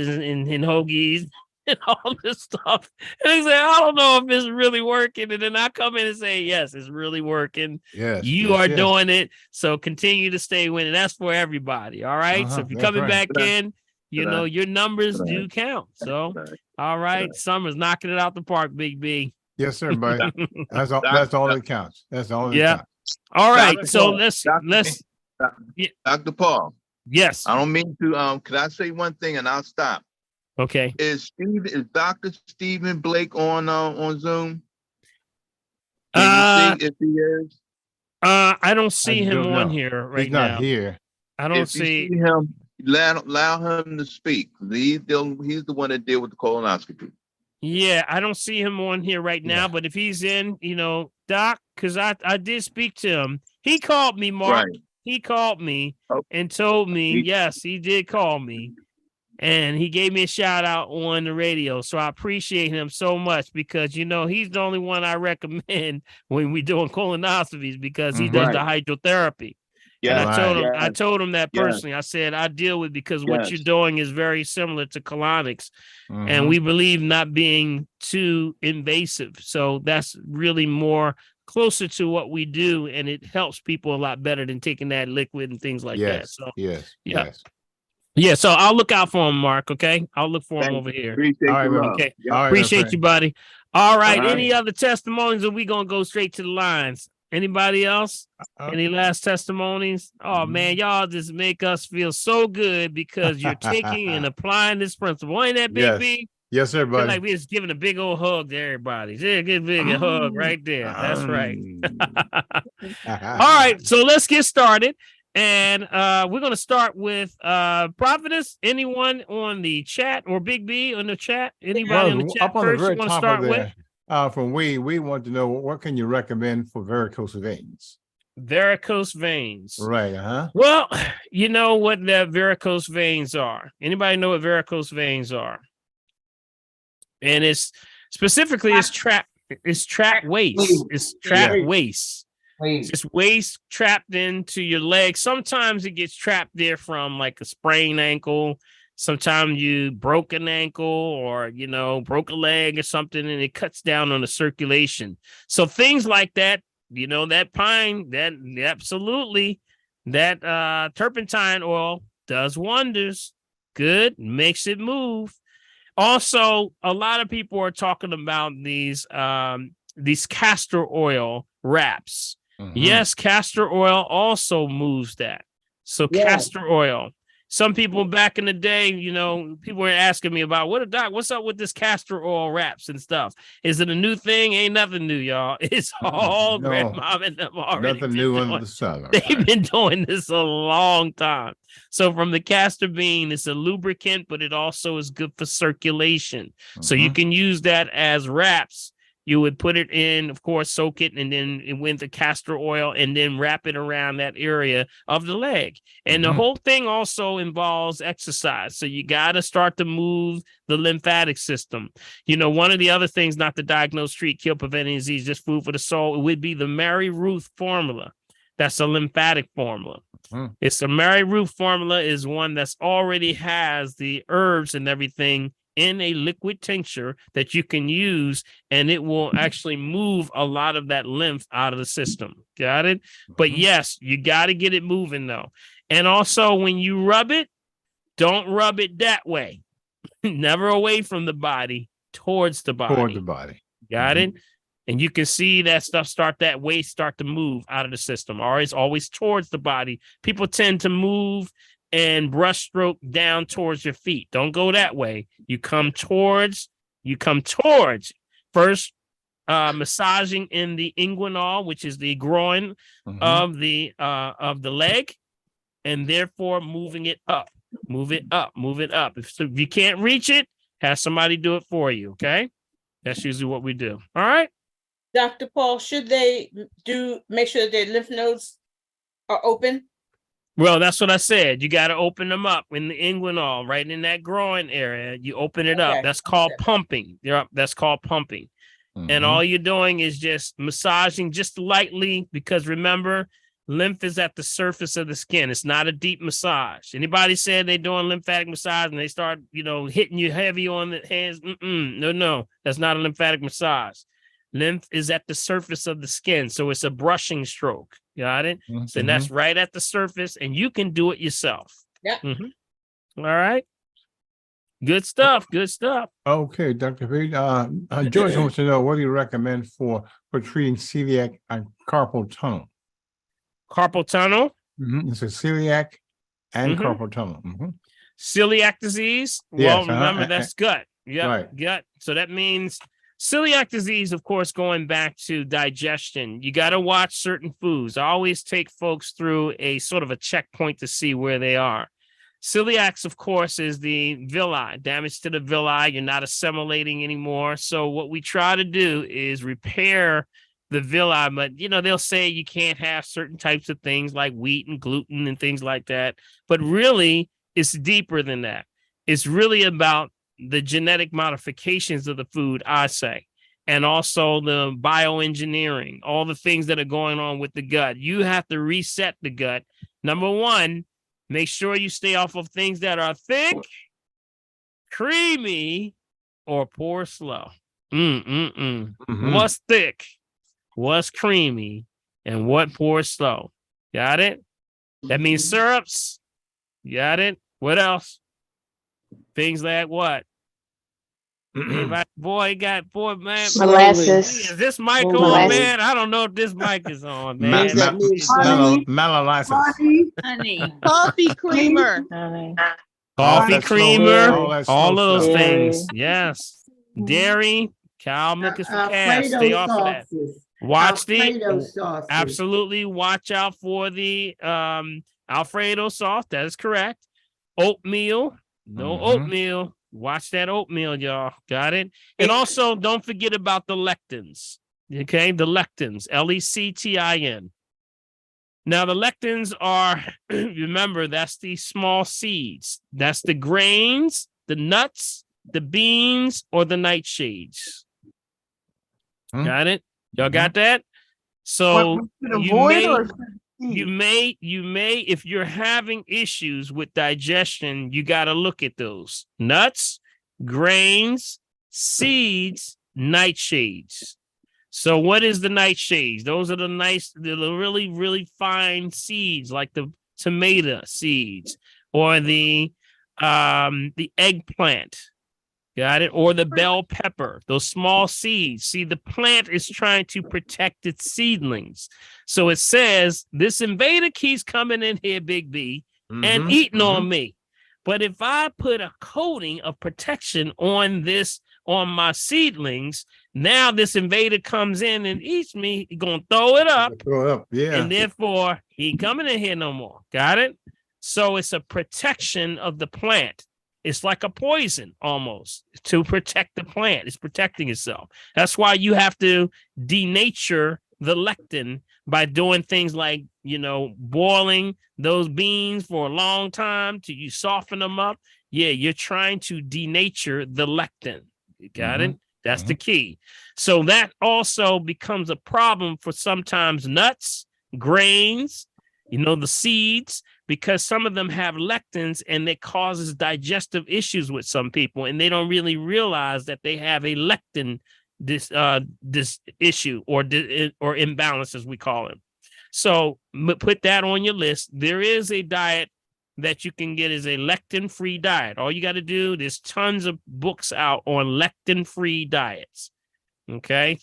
hoagies and all this stuff. And they say, I don't know if it's really working. And then I come in and say, yes, it's really working. Yes. You are doing it. So continue to stay winning. That's for everybody. All right. So if you're coming back in, your numbers do count. So, all right. Summer's knocking it out the park, Big B. Yes, sir, buddy. That's all that counts. That's all that counts. All right. So let's Dr. Paul. Yes. I don't mean to can I say one thing and I'll stop. Okay. Is Dr. Stephen Blake on Zoom? If he is? I don't see him on here right now. He's not here. I don't see him. Allow him to speak. He's the one that deal with the colonoscopy. Yeah, I don't see him on here right now, but if he's in, Doc, because I did speak to him. He called me, Mark. Right. He called me and told me, yes, he did call me. And he gave me a shout out on the radio. So I appreciate him so much, because, he's the only one I recommend when we're doing colonoscopies, because he does the hydrotherapy. Yeah, I told him that personally. I said, I deal with, because what you're doing is very similar to colonics, and we believe not being too invasive. So that's really more closer to what we do, and it helps people a lot better than taking that liquid and things like that. So yeah. So I'll look out for him, Mark. Okay, I'll look for him over here. Appreciate okay, appreciate you, buddy. All right. Any other testimonies, or we gonna go straight to the lines? Anybody else? Any last testimonies? Oh man, y'all just make us feel so good, because you're taking and applying this principle. Ain't that Big B? Yes, sir, buddy. Like we're just giving a big old hug to everybody. Yeah, give big a hug right there. That's right. All right, so let's get started. And we're going to start with Prophetess. Anyone on the chat, or Big B on the chat? Anybody on the chat first you want to start with? From we want to know, what can you recommend for varicose veins? Varicose veins. Right, Well, you know what the varicose veins are. Anybody know what varicose veins are? And it's specifically trapped waste. It's trapped waste. It's just waste trapped into your leg. Sometimes it gets trapped there from like a sprained ankle. Sometimes you broke an ankle, or, broke a leg or something, and it cuts down on the circulation. So things like that, that pine, absolutely, that turpentine oil does wonders. Good, makes it move. Also, a lot of people are talking about these castor oil wraps. Yes, castor oil also moves that. So castor oil. Some people back in the day, people were asking me about, what's up with this castor oil wraps and stuff? Is it a new thing? Ain't nothing new, y'all. It's all grandma and them already. Nothing new under the sun. They've been doing this a long time. So from the castor bean, it's a lubricant, but it also is good for circulation. So you can use that as wraps. You would put it in, of course, soak it, and then it went the castor oil, and then wrap it around that area of the leg. And the whole thing also involves exercise. So you got to start to move the lymphatic system. One of the other things, not to diagnose, treat, kill, prevent any disease, just food for the soul, it would be the Mary Ruth formula. That's a lymphatic formula. It's the Mary Ruth formula is one that's already has the herbs and everything in a liquid tincture that you can use, and it will actually move a lot of that lymph out of the system. Got it? But yes, you got to get it moving though. And also when you rub it, don't rub it that way. Never away from the body, towards the body. Toward the body. Got it? And you can see that stuff that waste start to move out of the system, or it's always towards the body. People tend to move and brush stroke down towards your feet. Don't go that way. You come towards first, massaging in the inguinal, which is the groin of the leg, and therefore moving it up. Move it up. If you can't reach it, have somebody do it for you. Okay, that's usually what we do. All right. Dr. Paul, should they make sure that their lymph nodes are open? Well, that's what I said. You got to open them up in the inguinal, right in that groin area. You open it up. That's called pumping. That's called pumping. And all you're doing is just massaging just lightly, because remember, lymph is at the surface of the skin. It's not a deep massage. Anybody said they're doing lymphatic massage and they start, hitting you heavy on the hands? No, that's not a lymphatic massage. Lymph is at the surface of the skin, so it's a brushing stroke. Got it? So that's right at the surface, and you can do it yourself. Yeah. All right. Good stuff. Okay, Dr. Pete. George wants to know, what do you recommend for treating celiac and carpal tunnel? Carpal tunnel? It's a celiac and carpal tunnel. Celiac disease? Yes, well, remember, that's gut. Yep, right. Gut. So that means celiac disease, of course, going back to digestion, you got to watch certain foods. I always take folks through a sort of a checkpoint to see where they are. Celiac, of course, is the villi, damage to the villi. You're not assimilating anymore. So what we try to do is repair the villi, but they'll say you can't have certain types of things like wheat and gluten and things like that. But really, it's deeper than that. It's really about the genetic modifications of the food, I say, and also the bioengineering, all the things that are going on with the gut. You have to reset the gut. Number one, make sure you stay off of things that are thick, creamy, or pour slow. What's thick? What's creamy? And what pours slow? Got it? That means syrups. Got it? What else? Things like what? Man. Molasses. Is this mic on, man? I don't know if this mic is on, man. Honey. Coffee creamer. Coffee creamer. All of those things. Yes. Dairy, cow milk is for calves. Stay off of that. Absolutely watch out for the Alfredo sauce. That is correct. Oatmeal. No oatmeal. Watch that oatmeal, y'all. Got it? And also, don't forget about the lectins. Okay? The lectins. Lectin. Now, the lectins are, remember, that's the small seeds. That's the grains, the nuts, the beans, or the nightshades. Got it? Y'all got that? So you may, if you're having issues with digestion, you got to look at those nuts, grains, seeds, nightshades. So what is the nightshades? Those are the really, really fine seeds, like the tomato seeds or the eggplant. Got it? Or the bell pepper, those small seeds. See, the plant is trying to protect its seedlings. So it says, this invader keeps coming in here, Big B, and eating on me. But if I put a coating of protection on my seedlings, now this invader comes in and eats me. He's going to throw it up. Yeah. And therefore, he ain't coming in here no more. Got it? So it's a protection of the plant. It's like a poison almost to protect the plant. It's protecting itself. That's why you have to denature the lectin by doing things like, boiling those beans for a long time till you soften them up. Yeah, you're trying to denature the lectin. You got it? That's the key. So that also becomes a problem for sometimes nuts, grains, the seeds, because some of them have lectins and it causes digestive issues with some people, and they don't really realize that they have a lectin this issue or imbalance, as we call it. So put that on your list. There is a diet that you can get, is a lectin-free diet. All you got to do, there's tons of books out on lectin-free diets. Okay.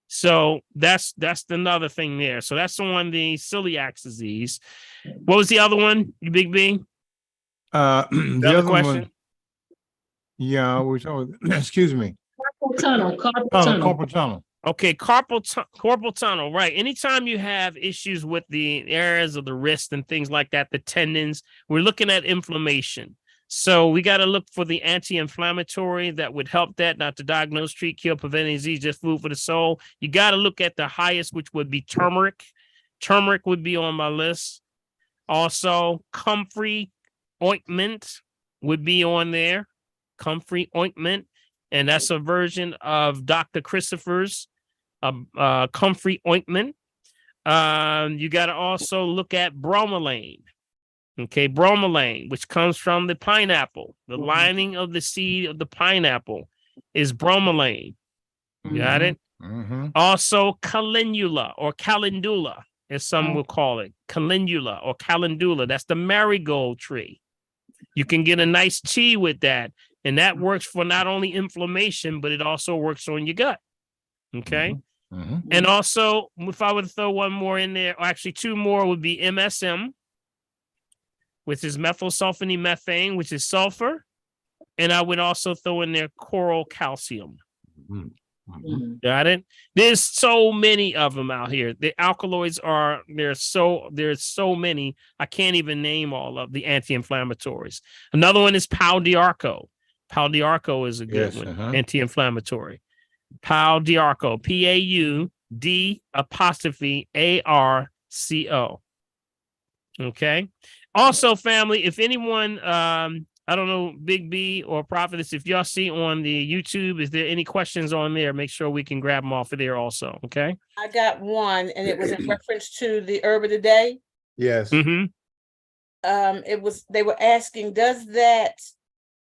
So that's another thing there. So that's on the celiac disease. What was the other one, you Big B? The other other question? one, yeah, excuse me. Carpal tunnel. Okay, carpal tunnel, right. Anytime you have issues with the areas of the wrist and things like that, the tendons, we're looking at inflammation. So we got to look for the anti-inflammatory that would help that, not to diagnose, treat, cure, prevent disease, just food for the soul. You got to look at the highest, which would be turmeric. Turmeric would be on my list. Also, comfrey ointment would be on there. Comfrey ointment. And that's a version of Dr. Christopher's comfrey ointment. You got to also look at bromelain. Okay, bromelain, which comes from the pineapple. The lining of the seed of the pineapple is bromelain. Got it? Also, calendula or calendula, as some will call it. Calendula or calendula. That's the marigold tree. You can get a nice tea with that. And that works for not only inflammation, but it also works on your gut. Okay. And also, if I were to throw one more in there, or actually two more, would be MSM, which is methylsulfonylmethane, which is sulfur. And I would also throw in there coral calcium. Got it? There's so many of them out here. The alkaloids there's so many. I can't even name all of the anti-inflammatories. Another one is Pau d'Arco. Pau d'Arco is a good one, anti-inflammatory. Pau d'Arco, PAUD'_ARCO. Okay. Also, family, if anyone, I don't know, Big B or Prophetess, if y'all see on the YouTube, is there any questions on there? Make sure we can grab them off of there also. Okay. I got one, and it was in reference to the herb of the day. Yes. They were asking, does that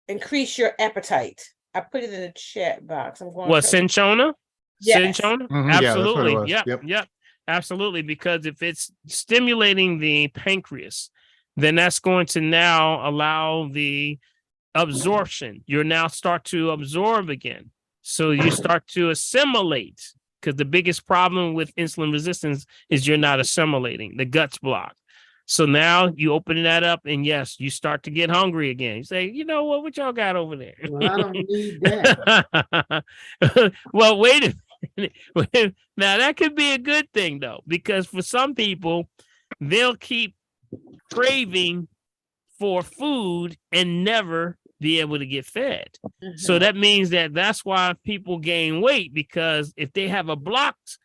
increase your appetite? I put it in the chat box. I'm going. What, cinchona? Yes. Cinchona? Absolutely. Yep. Absolutely. Because if it's stimulating the pancreas, then that's going to now allow the absorption. You'll now start to absorb again. So you start to assimilate, because the biggest problem with insulin resistance is you're not assimilating. The gut's blocked. So now you open that up, and yes, you start to get hungry again. You say, you know what y'all got over there? Well, I don't need that. Well, wait a minute. Now that could be a good thing though, because for some people, they'll keep craving for food and never be able to get fed. So that means that's why people gain weight, because if they have a blocked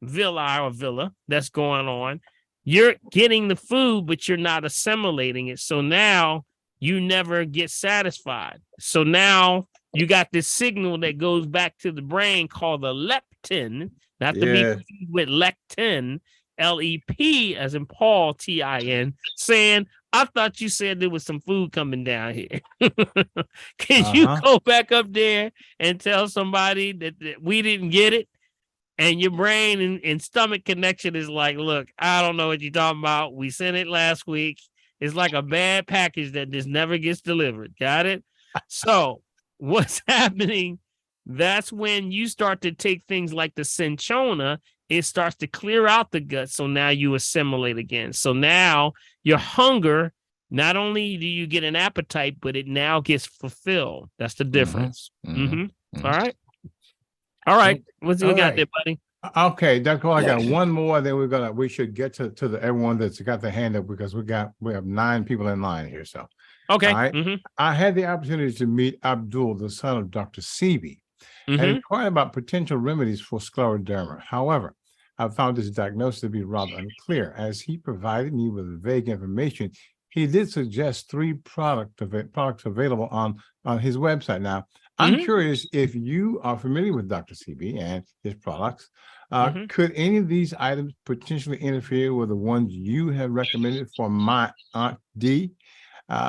villa that's going on, you're getting the food, but you're not assimilating it. So now you never get satisfied. So now you got this signal that goes back to the brain called the leptin, not to be confused with lectin, LEP as in Paul, TIN, saying, I thought you said there was some food coming down here. Can you go back up there and tell somebody that we didn't get it? And your brain and stomach connection is like, look, I don't know what you're talking about. We sent it last week. It's like a bad package that just never gets delivered. Got it? So what's happening? That's when you start to take things like the cinchona. It starts to clear out the gut. So now you assimilate again. So now your hunger, not only do you get an appetite, but it now gets fulfilled. That's the difference. All right. What's we got there, buddy? Okay, Dr. I got one more. Then we should get to everyone that's got their hand up, because we have 9 people in line here. So okay. All right. I had the opportunity to meet Abdul, the son of Dr. Sebi, and inquired about potential remedies for scleroderma. However, I found this diagnosis to be rather unclear. As he provided me with vague information, he did suggest 3 products available on his website. Now, I'm curious if you are familiar with Dr. Sebi and his products. Could any of these items potentially interfere with the ones you have recommended for my Aunt D?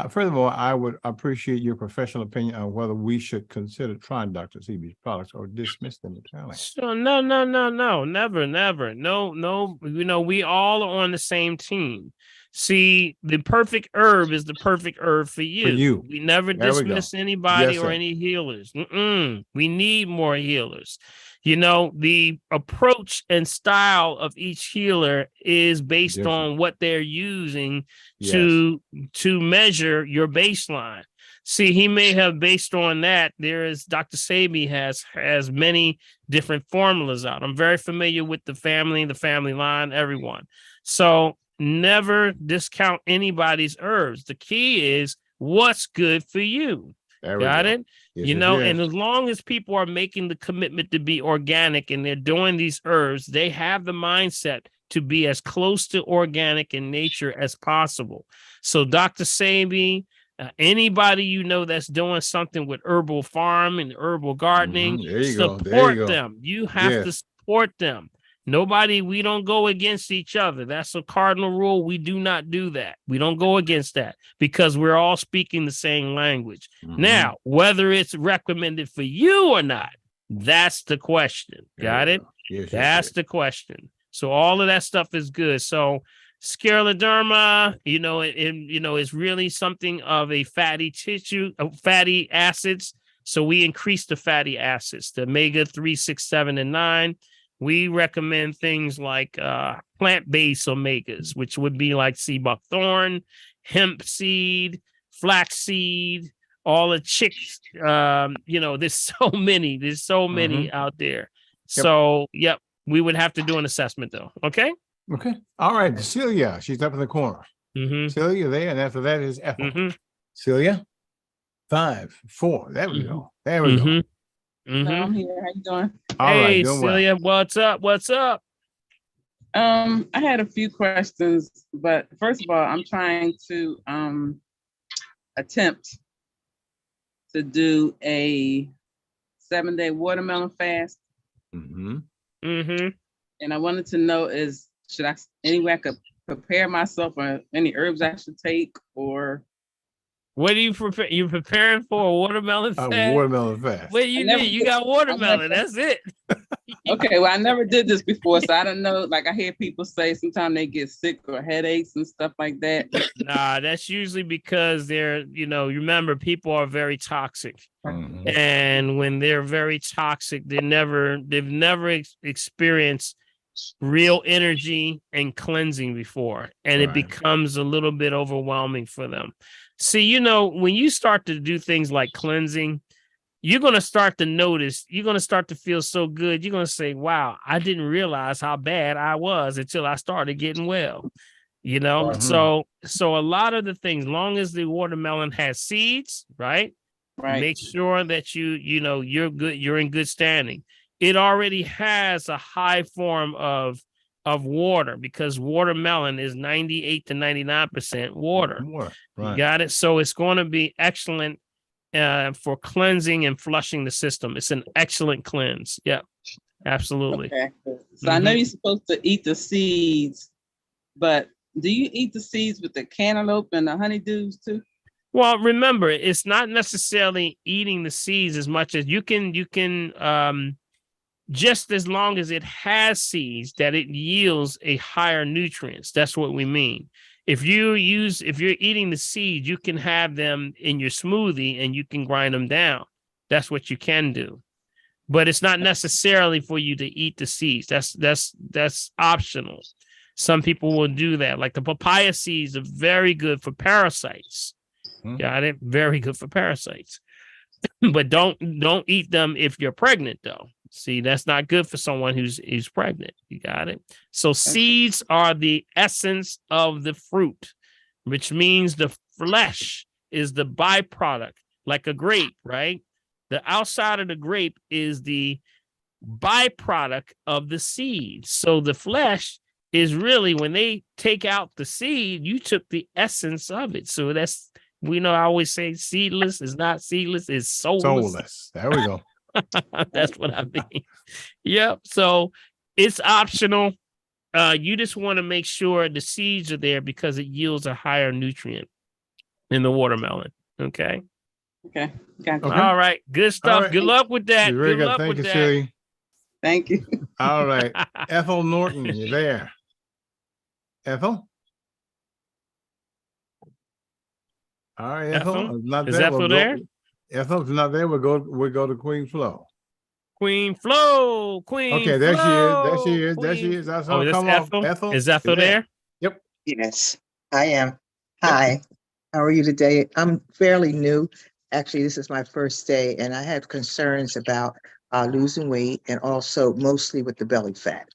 Furthermore, I would appreciate your professional opinion on whether we should consider trying Dr. Sebi's products or dismiss them entirely. So no, never. No. You know, we all are on the same team. See, the perfect herb is the perfect herb for you. We never dismiss anybody or any healers. We need more healers. You know, the approach and style of each healer is based on what they're using to measure your baseline. See, he may have based on that. Dr. Sebi has many different formulas out. I'm very familiar with the family line, everyone. So never discount anybody's herbs. The key is what's good for you. Got it? Yes, and as long as people are making the commitment to be organic and they're doing these herbs, they have the mindset to be as close to organic in nature as possible. So Dr. Sebi, anybody that's doing something with herbal farm and herbal gardening, support them. You have to support them. We don't go against each other. That's a cardinal rule. We do not do that. We don't go against that because we're all speaking the same language. Now, whether it's recommended for you or not, that's the question. Got it? Yes, that's the question. So all of that stuff is good. So scleroderma, is really something of a fatty tissue, fatty acids. So we increase the fatty acids, the omega-3, 6, 7, and 9. We recommend things like plant-based omegas, which would be like sea buckthorn, hemp seed, flax seed, all the chicks. There's so many out there. So, we would have to do an assessment though. Okay. All right. Celia, she's up in the corner. Celia there, and after that is Ethel. Celia, 5, 4. There we go. There we go. I'm here. How you doing? Hey, Celia, what's up? I had a few questions, but first of all, I'm trying to attempt to do a 7-day watermelon fast. And I wanted to know any way I could prepare myself, or any herbs I should take, or what are you preparing? You preparing for a watermelon fast? A watermelon fast. What you need? You got watermelon. That's it. Okay, well, I never did this before, so I don't know. Like, I hear people say sometimes they get sick or headaches and stuff like that. Nah, that's usually because they're, remember, people are very toxic. And when they're very toxic, they've never experienced real energy and cleansing before. And it becomes a little bit overwhelming for them. See, when you start to do things like cleansing, you're going to start to notice, you're going to start to feel so good. You're going to say, wow, I didn't realize how bad I was until I started getting well, So a lot of the things, long as the watermelon has seeds, right? Make sure that you're good. You're in good standing. It already has a high form of water, because watermelon is 98 to 99% water. You got it. So it's going to be excellent for cleansing and flushing the system. It's an excellent cleanse. Yeah, absolutely. Okay. So I know you're supposed to eat the seeds, but do you eat the seeds with the cantaloupe and the honeydews too? Well, remember, it's not necessarily eating the seeds as much as you can just as long as it has seeds, that it yields a higher nutrients. That's what we mean. If you're eating the seeds, you can have them in your smoothie and you can grind them down. That's what you can do. But it's not necessarily for you to eat the seeds. That's optional. Some people will do that. Like the papaya seeds are very good for parasites. Got it? Very good for parasites. But don't eat them if you're pregnant, though. See, that's not good for someone who's pregnant. You got it? So seeds are the essence of the fruit, which means the flesh is the byproduct, like a grape, right? The outside of the grape is the byproduct of the seed. So the flesh is really, when they take out the seed, you took the essence of it. So that's, I always say seedless is not seedless, it's soulless. There we go. That's what I mean. Yep. So it's optional. You just want to make sure the seeds are there because it yields a higher nutrient in the watermelon. Okay. Okay. Gotcha. Okay. All right. Good stuff. Right. Good luck with that. Good luck with that. that. Shirley. Thank you. All right. Ethel Norton, you're there. Ethel? All right, Ethel. Not Is there. Ethel there? Ethel's not there. We'll go to Queen Flo. Queen Flo. Okay, there she is. There she is. There she is. That's Oh, come Ethel? on. Ethel. Is Ethel there? Yep. Yes, I am. Hi, how are you today? I'm fairly new. Actually, this is my first day, and I have concerns about losing weight and also mostly with the belly fat.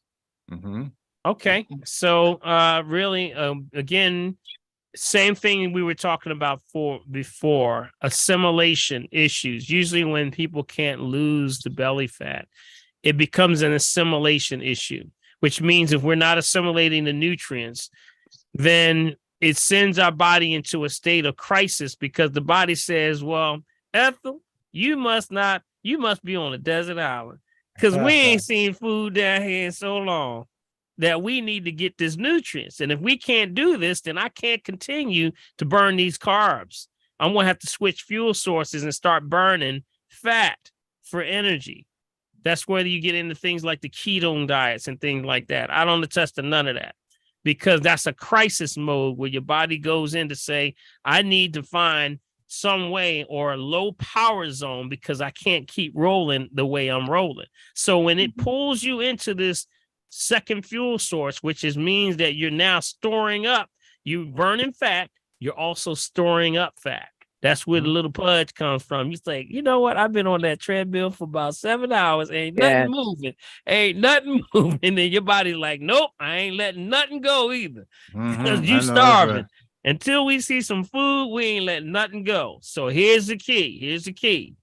Mm-hmm. Okay, so really, again, same thing we were talking about before, assimilation issues. Usually when people can't lose the belly fat, it becomes an assimilation issue, which means if we're not assimilating the nutrients, then it sends our body into a state of crisis because the body says, well, Ethel, you must be on a desert island because we ain't seen food down here in so long that we need to get this nutrients. And if we can't do this, then I can't continue to burn these carbs. I'm going to have to switch fuel sources and start burning fat for energy. That's where you get into things like the ketone diets and things like that. I don't attest to none of that because that's a crisis mode where your body goes in to say, I need to find some way or a low power zone because I can't keep rolling the way I'm rolling. So when it pulls you into this second fuel source, which means that you're now storing up, you burning fat, you're also storing up fat. That's where the little pudge comes from. You think, you know what? I've been on that treadmill for about 7 hours. Ain't nothing moving. Ain't nothing moving. And then your body's like, nope, I ain't letting nothing go either. Because you starving. Right. Until we see some food, we ain't letting nothing go. So here's the key.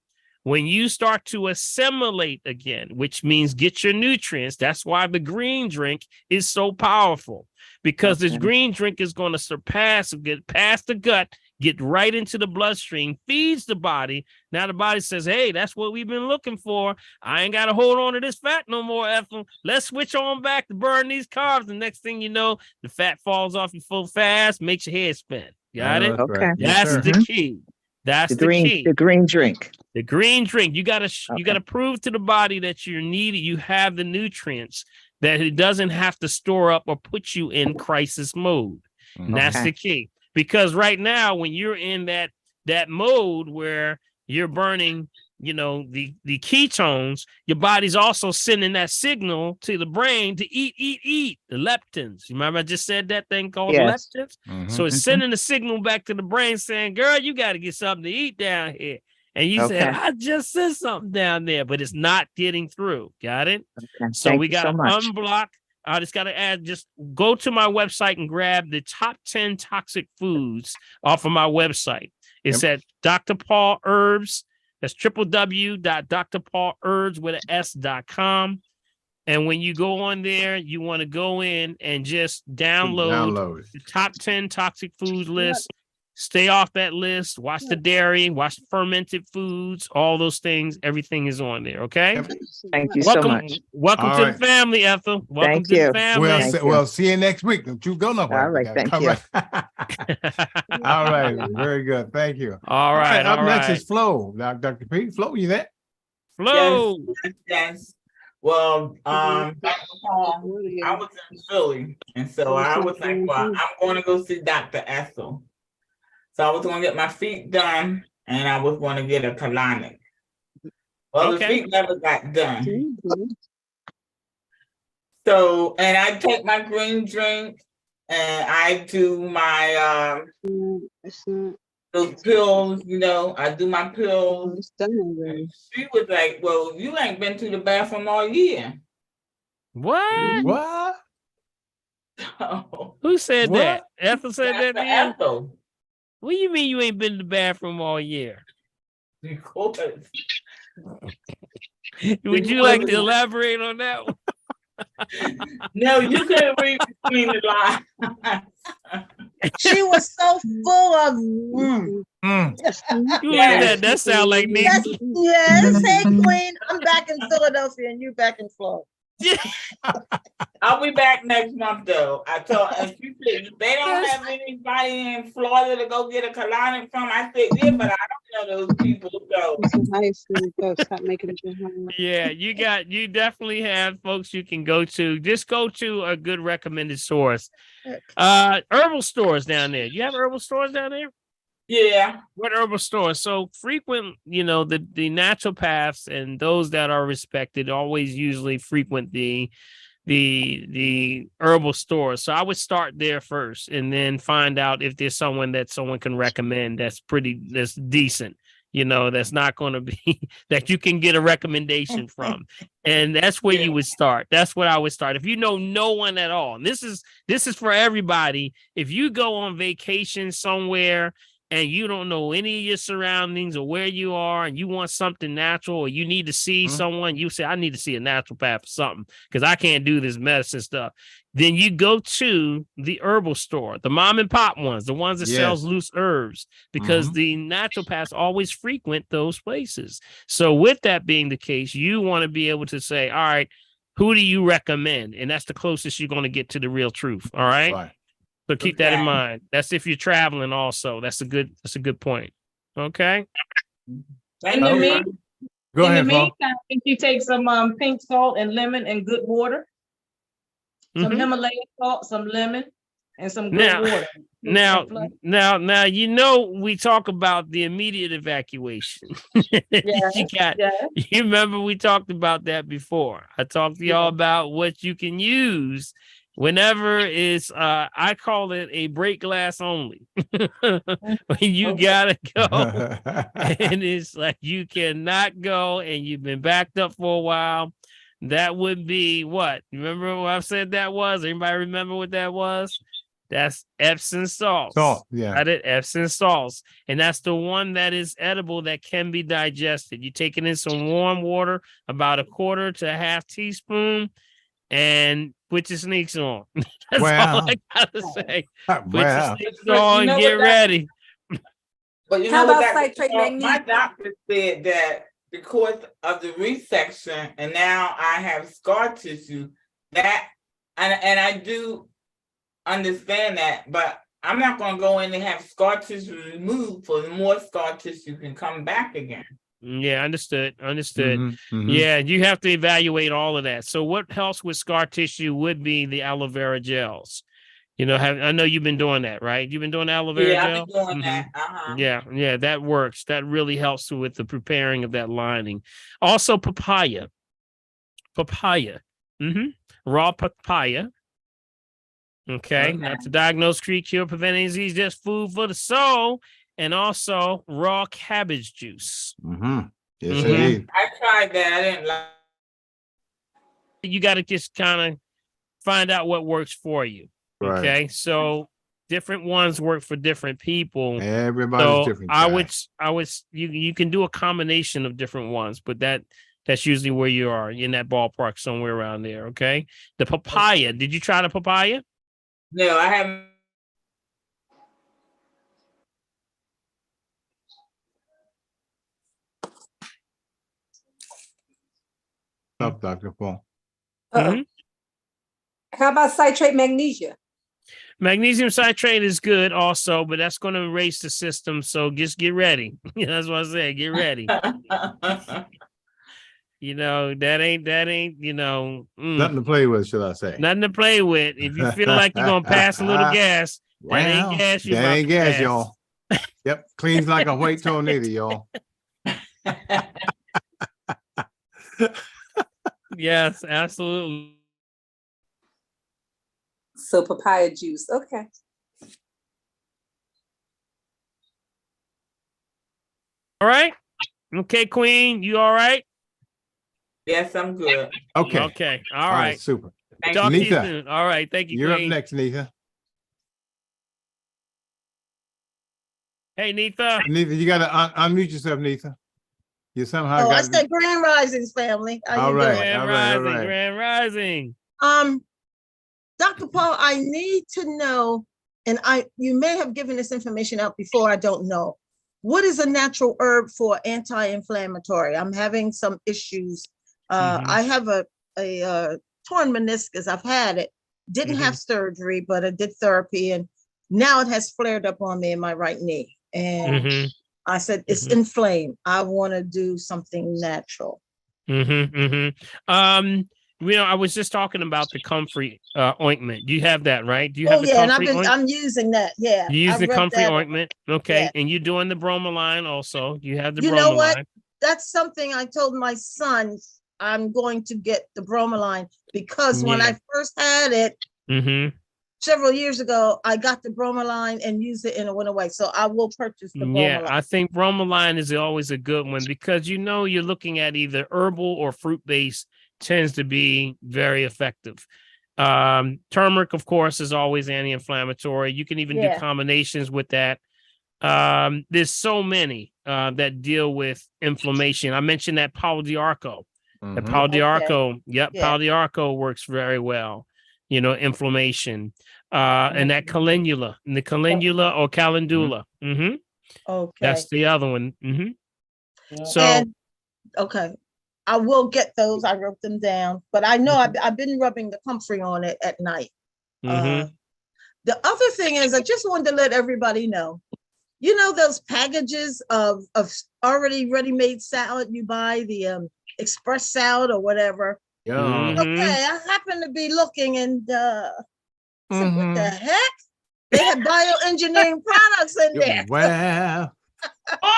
When you start to assimilate again, which means get your nutrients, that's why the green drink is so powerful, because this green drink is going to get past the gut, get right into the bloodstream, feeds the body. Now the body says, hey, that's what we've been looking for. I ain't got to hold on to this fat no more, Ethel. Let's switch on back to burn these carbs. The next thing you know, the fat falls off you full fast, makes your head spin. Got it? Okay. That's the key. That's the key. The green drink. The green drink. You gotta prove to the body that you're needed. You have the nutrients, that it doesn't have to store up or put you in crisis mode. And that's the key. Because right now, when you're in that mode where you're burning, the ketones, your body's also sending that signal to the brain to eat, the leptins. You remember I just said that thing called leptins? So it's sending a signal back to the brain saying, girl, you got to get something to eat down here. And you said, I just said something down there, but it's not getting through. Got it? Okay. So we got to unblock. I just got to just go to my website and grab the top 10 toxic foods off of my website. It's at Dr. Paul Herbs. That's www.drpaulherbs.com. And when you go on there, you want to go in and just download the top 10 toxic foods list. Stay off that list. Watch the dairy, watch the fermented foods, all those things. Everything is on there. Okay. Thank you so much. Welcome to the family, Ethel. Welcome to the family. We'll see you next week. Don't you go nowhere. All right. Thank you. All right. Very good. Thank you. All right. Up next is Flo. Dr. Pete. Flo, you there? Flo. Yes. Well, I was in Philly, and so I was like, well, I'm going to go see Dr. Ethel. So I was going to get my feet done, and I was going to get a colonic. Well, the feet never got done. So, and I take my green drink, and I do my those pills, I do my pills. She was like, well, you ain't been to the bathroom all year. What? Who said that? Ethel said that to you? Ethel. What do you mean you ain't been to the bathroom all year? Because. Would you like to elaborate on that one? No, you couldn't read between the lines. She was so full of that sound like me. Yes, hey Queen. I'm back in Philadelphia and you back in Florida. I'll be back next month though. I told she said they don't have anybody in Florida to go get a colonic from. I said, yeah, but I don't know those people. So stop making it. Yeah, you definitely have folks you can go to. Just go to a good recommended source. Herbal stores down there. You have herbal stores down there? Yeah. What herbal store? So frequent, the naturopaths and those that are respected always usually frequent the herbal stores. So I would start there first and then find out if there's someone can recommend that's decent, that's not going to be that you can get a recommendation from. And that's where you would start. That's what I would start. If you know no one at all, and this is for everybody. If you go on vacation somewhere and you don't know any of your surroundings or where you are, and you want something natural, or you need to see someone, you say, I need to see a naturopath or something, because I can't do this medicine stuff. Then you go to the herbal store, the mom and pop ones, the ones that sells loose herbs, because the naturopaths always frequent those places. So with that being the case, you want to be able to say, all right, who do you recommend? And that's the closest you're going to get to the real truth. All right. So keep that in mind. That's if you're traveling also. That's a good point. Okay. In the meantime, if you take some pink salt and lemon and good water, some Himalayan salt, some lemon, and some good water. Now, we talk about the immediate evacuation. You remember we talked about that before. I talked to y'all about what you can use whenever it's I call it a break glass only. When you gotta go and it's like you cannot go and you've been backed up for a while. That would be what? Remember what I said that was? Anybody remember what that was? That's Epsom salts. Got it? Epsom salts. And that's the one that is edible that can be digested. You take it in some warm water, about a quarter to a half teaspoon, and put your sneaks on. That's all I gotta say. Put your sneaks on and get ready. But you know what? My doctor said that because of the resection, and now I have scar tissue, that and I do understand that, but I'm not going to go in and have scar tissue removed for more scar tissue can come back again. Yeah, understood. Yeah, you have to evaluate all of that. So what helps with scar tissue would be the aloe vera gels. I know you've been doing that, right? You've been doing aloe vera gel? I've been doing that. Yeah, that works. That really helps with the preparing of that lining. Also, papaya. Raw papaya. Okay, not to diagnose, treat, cure, prevent any disease, just food for the soul. And also raw cabbage juice. Yes, indeed. I tried that. I didn't like. You got to just kind of find out what works for you. Right. Okay, so different ones work for different people. Everybody's different. I would. You can do a combination of different ones, but that's usually where you are, in that ballpark somewhere around there. Okay, the papaya. Did you try the papaya? No, I haven't. Up, Dr. Paul. How about citrate magnesia? Magnesium citrate is good also, but that's going to erase the system. So just get ready. That's what I say. Get ready. That ain't, Nothing to play with, should I say? Nothing to play with. If you feel like you're going to pass a little gas, that ain't gas. That ain't gas, y'all. Yep. Cleans like a white tornado, y'all. Yes, absolutely. So papaya juice. Okay. All right. Okay, Queen, you all right? Yes, I'm good. Okay. All right. Super. Talk to you soon. All right. Thank you, You're Queen. up next, Nita. Hey, Nita. Nita, you got to unmute yourself, Nita. You somehow I said Grand Risings, family. How you doing? Grand Rising. Dr. Paul, I need to know, and you may have given this information out before, I don't know. What is a natural herb for anti-inflammatory? I'm having some issues. I have a torn meniscus. I've had it. Didn't have surgery, but I did therapy, and now it has flared up on me in my right knee. And I said, it's inflamed. I want to do something natural. I was just talking about the comfrey ointment. Do you have that, right? Do you have the and comfrey ointment? I'm using that. Yeah. You use I the rubbed comfrey that ointment. Okay. Yeah. And you're doing the bromelain also. You have the You bromelain. know what? That's something I told my son. I'm going to get the bromelain because when I first had it several years ago, I got the bromelain and used it and it went away. So I will purchase the bromelain. Yeah, I think bromelain is always a good one because you're looking at either herbal or fruit-based tends to be very effective. Turmeric, of course, is always anti-inflammatory. You can even do combinations with that. There's so many that deal with inflammation. I mentioned that Palo d'Arco. The Palo d'Arco, Palo d'Arco works very well. Inflammation. And that calendula, or calendula. Okay. That's the other one. So, okay. I will get those. I wrote them down, but I know I've been rubbing the comfrey on it at night. The other thing is, I just wanted to let everybody know, those packages of already ready-made salad you buy, the express salad or whatever. Okay, I happen to be looking and said, what the heck? They have bioengineering products in there. Well,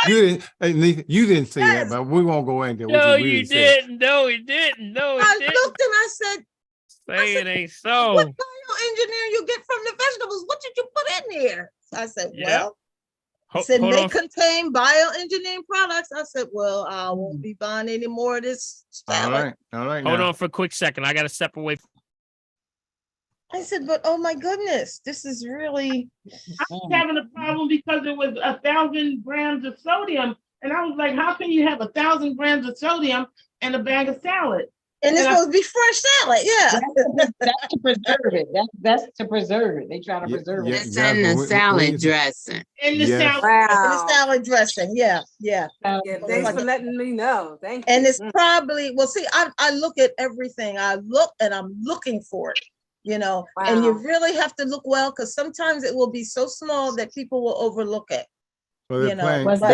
you didn't say that, but we won't go into what No, you really didn't. No, he didn't. No, he I didn't. looked and I said, it ain't so. What bioengineering you get from the vegetables? What did you put in here? I said, well, may contain bioengineering products. I said, well, I won't be buying any more of this salad. All right. Hold on for a quick second. I got to step away. I said, but oh my goodness, this is really. I was having a problem because it was 1,000 grams of sodium. And I was like, how can you have 1,000 grams of sodium in a bag of salad? And it's supposed to be fresh salad, yeah. That's to preserve it. That's to preserve it. They try to preserve it. It's in the salad dressing. In the salad. Wow. In the salad dressing, yeah. Thanks for letting me know. Thank you. And it's probably, well, see, I look at everything. I look and I'm looking for it. And you really have to look well because sometimes it will be so small that people will overlook it. So they're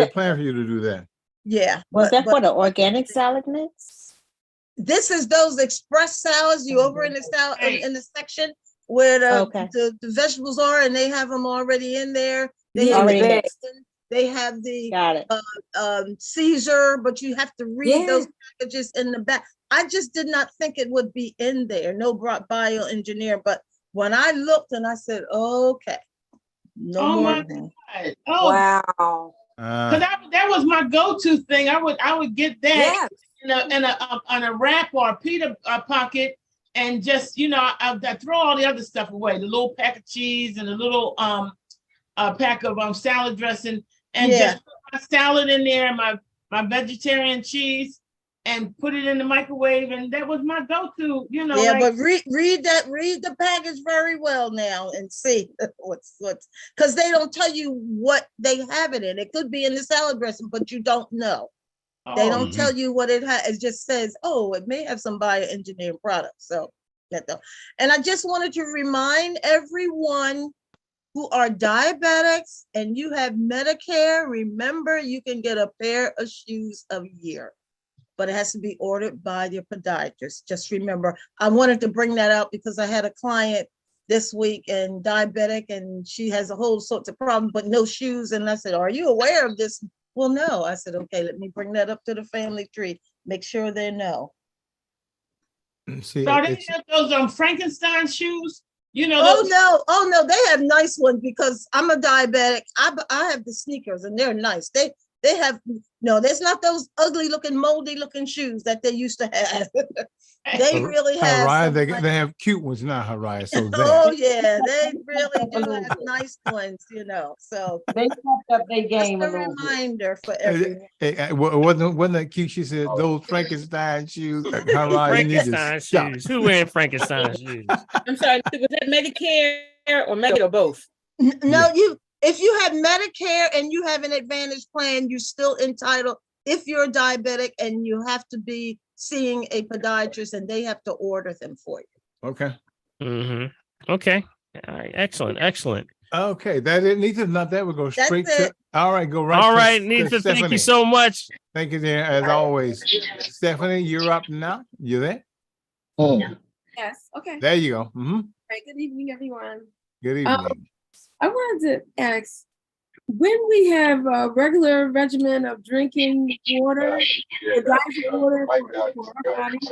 planning for you to do that. Yeah. Was that for the organic salad mix? This is those express salads you over in the salad in the section where the vegetables are, and they have them already in there. They have the Caesar, but you have to read those packages in the back. I just did not think it would be in there. No bioengineer, but when I looked and I said, okay, no more. Oh wow! That was my go-to thing. I would get that in a wrap or a pita pocket, and just I throw all the other stuff away. The little pack of cheese and a little pack of salad dressing, and just put my salad in there, my vegetarian cheese, and put it in the microwave, and that was my go-to, but read the package very well now and see what's because they don't tell you what they have it in. It could be in the salad dressing, but you don't know. They don't tell you what it has. It just says, it may have some bioengineering products. So and I just wanted to remind everyone who are diabetics and you have Medicare, remember you can get a pair of shoes a year, but it has to be ordered by your podiatrist. Just remember, I wanted to bring that out because I had a client this week and diabetic, and she has a whole sorts of problems, but no shoes. And I said, are you aware of this? Well, no. I said, okay, let me bring that up to the family tree. Make sure they know. See, so they have those Frankenstein shoes? Oh no, they have nice ones because I'm a diabetic. I have the sneakers and they're nice. They have there's not those ugly looking, moldy looking shoes that they used to have. They really have. They have cute ones now, Haraya. So they really do have nice ones, So they stepped up their game. Just a reminder for everyone. Wasn't that cute? She said those Frankenstein shoes. Frankenstein shoes. Who wearing Frankenstein shoes? I'm sorry. Was that Medicare or Medicare or both? No, if you have Medicare and you have an Advantage plan, you're still entitled. If you're diabetic and you have to be seeing a podiatrist and they have to order them for you. Okay. Okay. All right. Excellent. Okay. That it needs not that. We'll go straight to. All right. Go right. All right. Nita, thank you so much. Thank you, dear. As always, Stephanie, you're up now. You there? Yes, okay. There you go. Right, good evening, everyone. Good evening. I wanted to ask, when we have a regular regimen of drinking water, water for our bodies,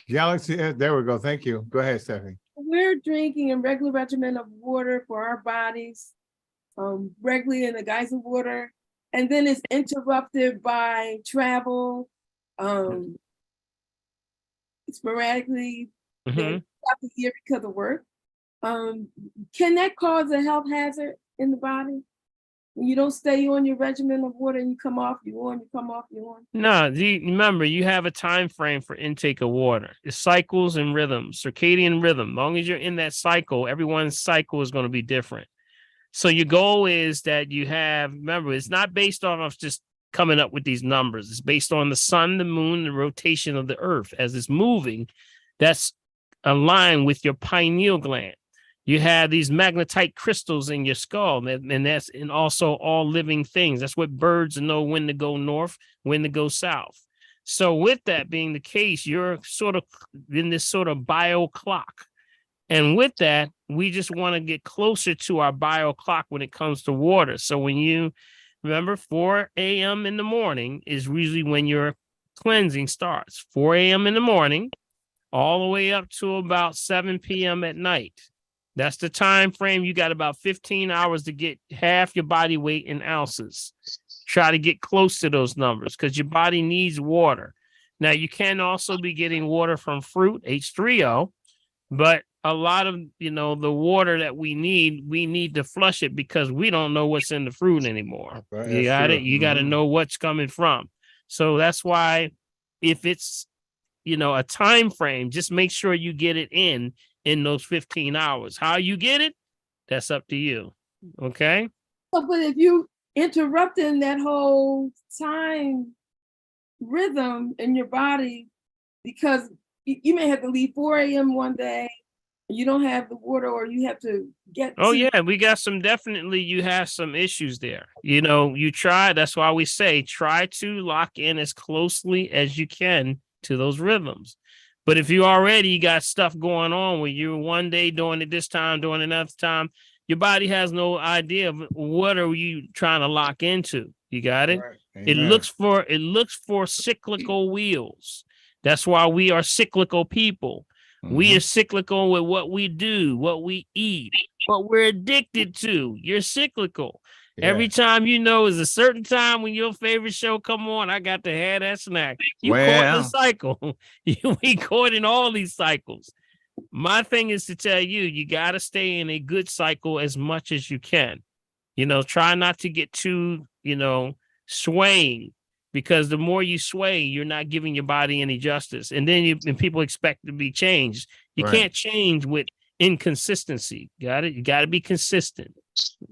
Galaxy, there we go. Thank you. Go ahead, Stephanie. we're drinking a regular regimen of water for our bodies, regularly in the geyser water, and then it's interrupted by travel, sporadically, throughout the year because of work. Can that cause a health hazard in the body? When you don't stay on your regimen of water and you come off, you on, you come off, you on. No, remember, you have a time frame for intake of water. It's cycles and rhythms, circadian rhythm. As long as you're in that cycle, everyone's cycle is going to be different. So your goal is that you have, remember, it's not based off of just coming up with these numbers. It's based on the sun, the moon, the rotation of the earth. As it's moving, that's aligned with your pineal gland. You have these magnetite crystals in your skull, and that's in also all living things. That's what birds know when to go north, when to go south. So with that being the case, you're sort of in this sort of bio clock. And with that, we just want to get closer to our bio clock when it comes to water. So when you remember 4 a.m. in the morning is usually when your cleansing starts. 4 a.m. in the morning, all the way up to about 7 p.m. at night. That's the time frame. You got about 15 hours to get half your body weight in ounces. Try to get close to those numbers because your body needs water. Now, you can also be getting water from fruit, H3O, but a lot of, the water that we need to flush it because we don't know what's in the fruit anymore. Right, you got it. You got to know what's coming from. So that's why if it's, a time frame, just make sure you get it in those 15 hours. How you get it, that's up to you. Okay. But if you interrupting that whole time rhythm in your body, because you may have to leave 4 a.m. one day, you don't have the water, or you have to get. Oh, yeah, we got you have some issues there. You try. That's why we say try to lock in as closely as you can to those rhythms. But if you already got stuff going on where you're one day doing it this time, doing another time, your body has no idea of what are you trying to lock into. You got it? Right. It looks for cyclical wheels. That's why we are cyclical people. We are cyclical with what we do, what we eat, what we're addicted to. You're cyclical. Yeah. Every time is a certain time when your favorite show come on, I got to have that snack. You caught the cycle. We caught in all these cycles. My thing is to tell you, you got to stay in a good cycle as much as you can. Try not to get too, swaying, because the more you sway, you're not giving your body any justice. And then people expect to be changed. You can't change with inconsistency. Got it? You got to be consistent.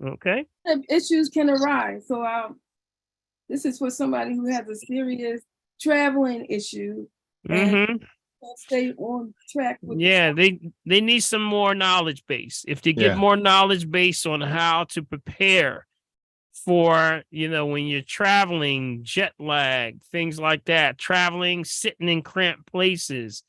Okay. Issues can arise. So this is for somebody who has a serious traveling issue. And stay on track with they need some more knowledge base. If they get more knowledge base on how to prepare for, when you're traveling, jet lag, things like that, traveling, sitting in cramped places,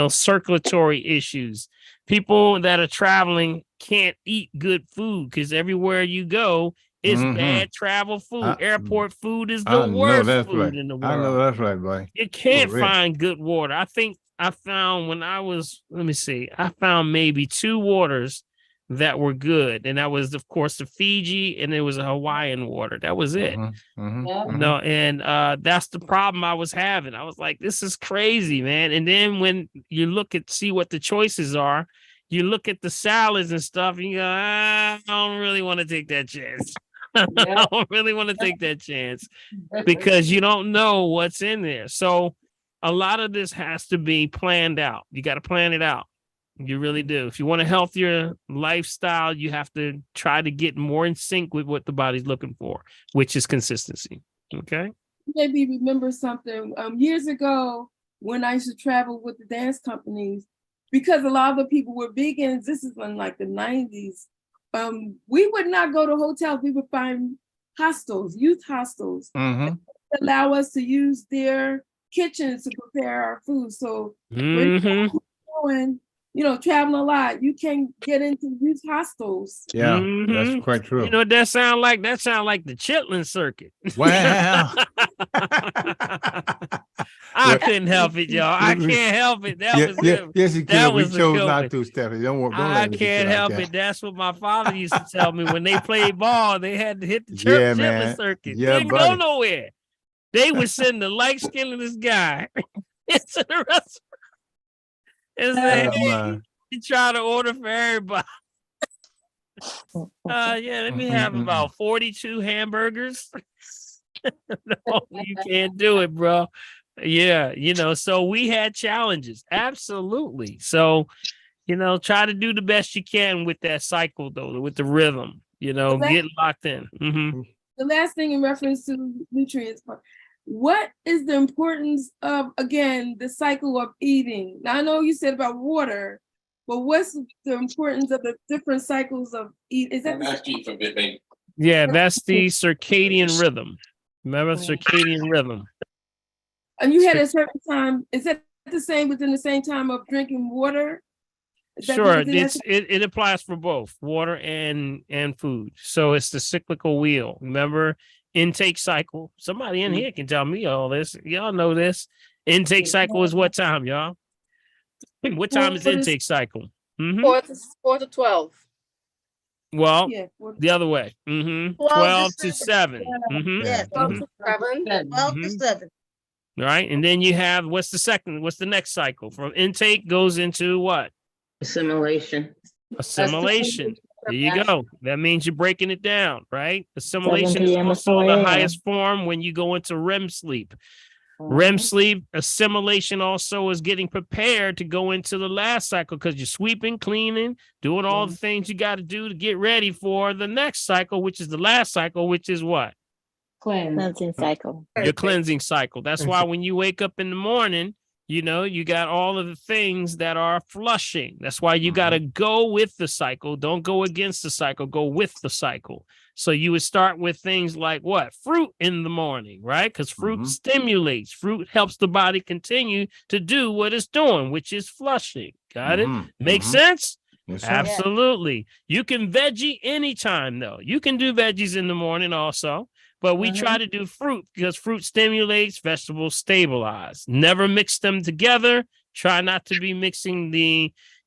circulatory issues. People that are traveling can't eat good food because everywhere you go, it's bad travel food. Airport food is the worst food in the world. I know that's right, boy. You can't find good water. I think I found I found maybe 2 waters that were good. And that was, of course, the Fiji, and it was a Hawaiian water. That was it. No, and that's the problem I was having. I was like, this is crazy, man. And then when you see what the choices are, you look at the salads and stuff, and you go, I don't really want to take that chance. I don't really want to take that chance because you don't know what's in there. So a lot of this has to be planned out. You got to plan it out. You really do. If you want a healthier lifestyle, you have to try to get more in sync with what the body's looking for, which is consistency. Okay. Maybe remember something. Years ago, when I used to travel with the dance companies, because a lot of the people were vegans, this is in like the 90s, we would not go to hotels. We would find hostels, youth hostels, allow us to use their kitchens to prepare our food. So when you're going, traveling a lot, you can get into youth hostels. Yeah, that's quite true. You know what that sound like? That sound like the Chitlin circuit. Wow. I couldn't help it, y'all. I can't help it. That was yes, you can. We chose not to, Stephanie. Don't I can't help it. That's what my father used to tell me when they played ball. They had to hit the Chitlin circuit. Yeah, didn't go nowhere. They would send the light skinned guy into the restaurant and say, "Hey, you try to order for everybody." Let me have about 42 hamburgers. No, you can't do it, bro. Yeah, so we had challenges. Absolutely. So, try to do the best you can with that cycle, though, with the rhythm, get locked in. Mm-hmm. The last thing in reference to nutrients, what is the importance of, again, the cycle of eating? Now, I know you said about water, but what's the importance of the different cycles of eating? Is that Yeah, that's the circadian rhythm. Remember circadian rhythm. And you had a certain time. Is that the same within the same time of drinking water? Sure, it applies for both water and food. So it's the cyclical wheel. Remember, intake cycle. Somebody in here can tell me all this. Y'all know this. Intake cycle is what time, y'all? What time is intake cycle? 4 to 12. Well, the other way. 12 to 7. Yeah, 12 to 7. 12 to 7. All right. And then you have, what's the next cycle? From intake goes into what? Assimilation. There you go. That means you're breaking it down, right? Assimilation is also the highest form when you go into REM sleep. REM sleep, assimilation also is getting prepared to go into the last cycle because you're sweeping, cleaning, doing all the things you got to do to get ready for the next cycle, which is the last cycle, which is what? Cleansing cycle. Your cleansing cycle. That's why when you wake up in the morning, you got all of the things that are flushing. That's why you got to go with the cycle. Don't go against the cycle. Go with the cycle. So you would start with things like what? Fruit in the morning, right? Because fruit stimulates. Fruit helps the body continue to do what it's doing, which is flushing. Got it? Make sense? Yes, sir. Absolutely. You can veggie anytime, though. You can do veggies in the morning also. But we try to do fruit because fruit stimulates, vegetables stabilize. Never mix them together. Try not to be mixing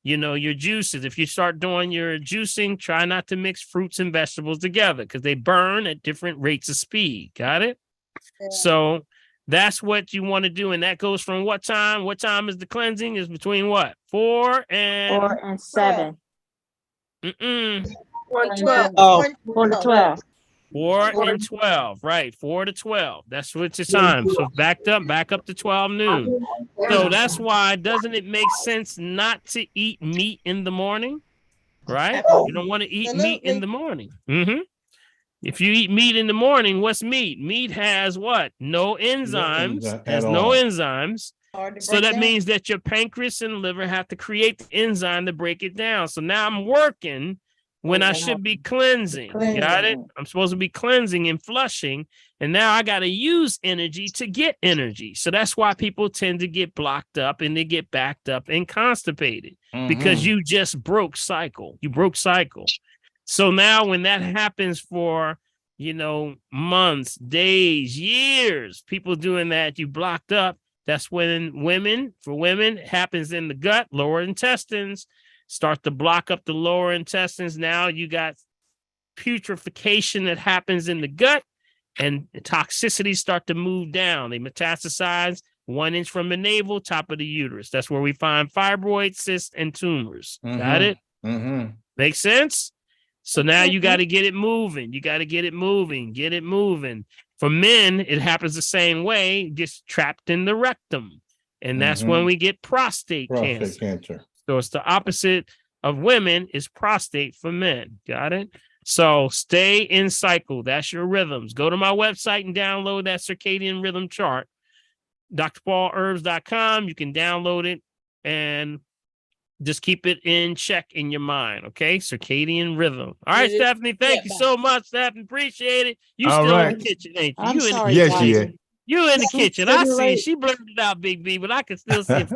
your juices. If you start doing your juicing, try not to mix fruits and vegetables together because they burn at different rates of speed. Got it? Yeah. So that's what you want to do. And that goes from what time? What time is the cleansing? Is between what? 4 and 7. 1 to 12. 4 to 12. 4 and 12, right? 4 to 12. That's what's the time. So back up to 12 noon. So that's why doesn't it make sense not to eat meat in the morning? Right? You don't want to eat meat in the morning. If you eat meat in the morning, what's meat? Meat has what? No enzymes. Has no enzymes. So that means that your pancreas and liver have to create the enzyme to break it down. So now I'm working when I should be cleansing. Got it? I'm supposed to be cleansing and flushing. And now I got to use energy to get energy. So that's why people tend to get blocked up and they get backed up and constipated because you just broke cycle. You broke cycle. So now when that happens for, months, days, years, people doing that, you blocked up. That's when women happens in the gut, lower intestines. Start to block up the lower intestines. Now you got putrefaction that happens in the gut and toxicities start to move down. They metastasize 1 inch from the navel, top of the uterus. That's where we find fibroids, cysts, and tumors. Got it? Make sense? So now you got to get it moving. You got to get it moving. For men, it happens the same way, just trapped in the rectum. And that's when we get prostate cancer. So it's the opposite of women is prostate for men. Got it? So stay in cycle. That's your rhythms. Go to my website and download that circadian rhythm chart. drpaulherbs.com. You can download it and just keep it in check in your mind. Okay. Circadian rhythm. All right, Stephanie. Thank you so much, Stephanie. Appreciate it. You still in the kitchen, ain't you? I'm sorry, yes, yeah. You in the kitchen. I see. She blurted it out, Big B, but I can still see it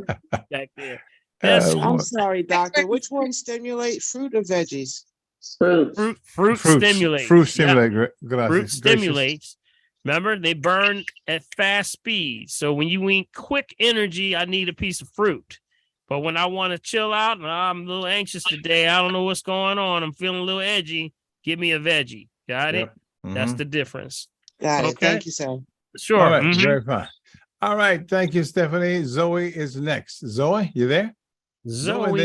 back there. I'm sorry, doctor. Which one stimulate fruit or veggies? Fruit stimulates. Fruit stimulate. Yep. Fruit stimulates. Remember, they burn at fast speed. So when you need quick energy, I need a piece of fruit. But when I want to chill out and I'm a little anxious today, I don't know what's going on, I'm feeling a little edgy, give me a veggie. Got it? That's the difference. Got it. Thank you, sir. Sure. All right. Very fine. All right. Thank you, Stephanie. Zoe is next. Zoe, you there? Zoe. Can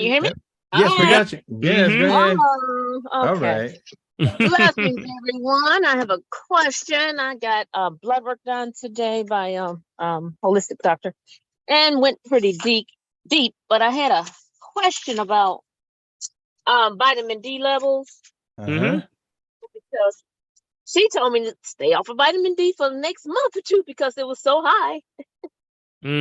you hear me? Yes, we got you. Yes, go ahead. Oh, okay. All right. Blessings, everyone. I have a question. I got blood work done today by holistic doctor, and went pretty deep. But I had a question about vitamin D levels because she told me to stay off of vitamin D for the next month or two because it was so high.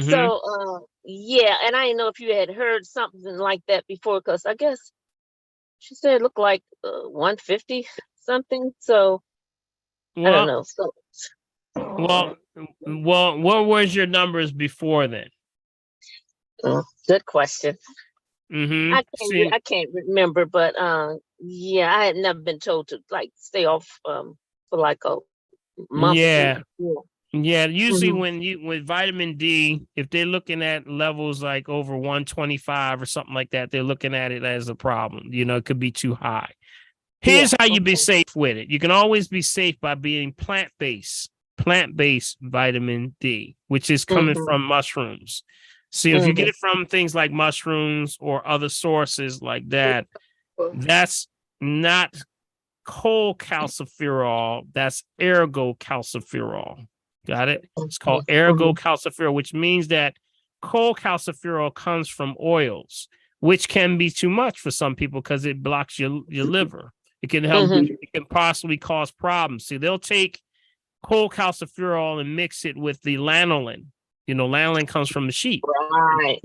So yeah, and I didn't know if you had heard something like that before, because I guess she said it looked like 150 something. So I don't know. So well, what was your numbers before then? Good question. I can't remember, but yeah, I had never been told to like stay off for like a month. Yeah, usually with vitamin D, if they're looking at levels like over 125 or something like that, they're looking at it as a problem. You know, it could be too high. Here's how you be safe with it. You can always be safe by being plant-based vitamin D, which is coming from mushrooms. See, if you get it from things like mushrooms or other sources like that, that's not cholecalciferol, that's ergocalciferol. Got it? It's called ergocalciferol, which means that cholecalciferol comes from oils, which can be too much for some people because it blocks your liver. It can help. It can possibly cause problems. See, they'll take cholecalciferol and mix it with the lanolin. You know, lanolin comes from the sheep. Right.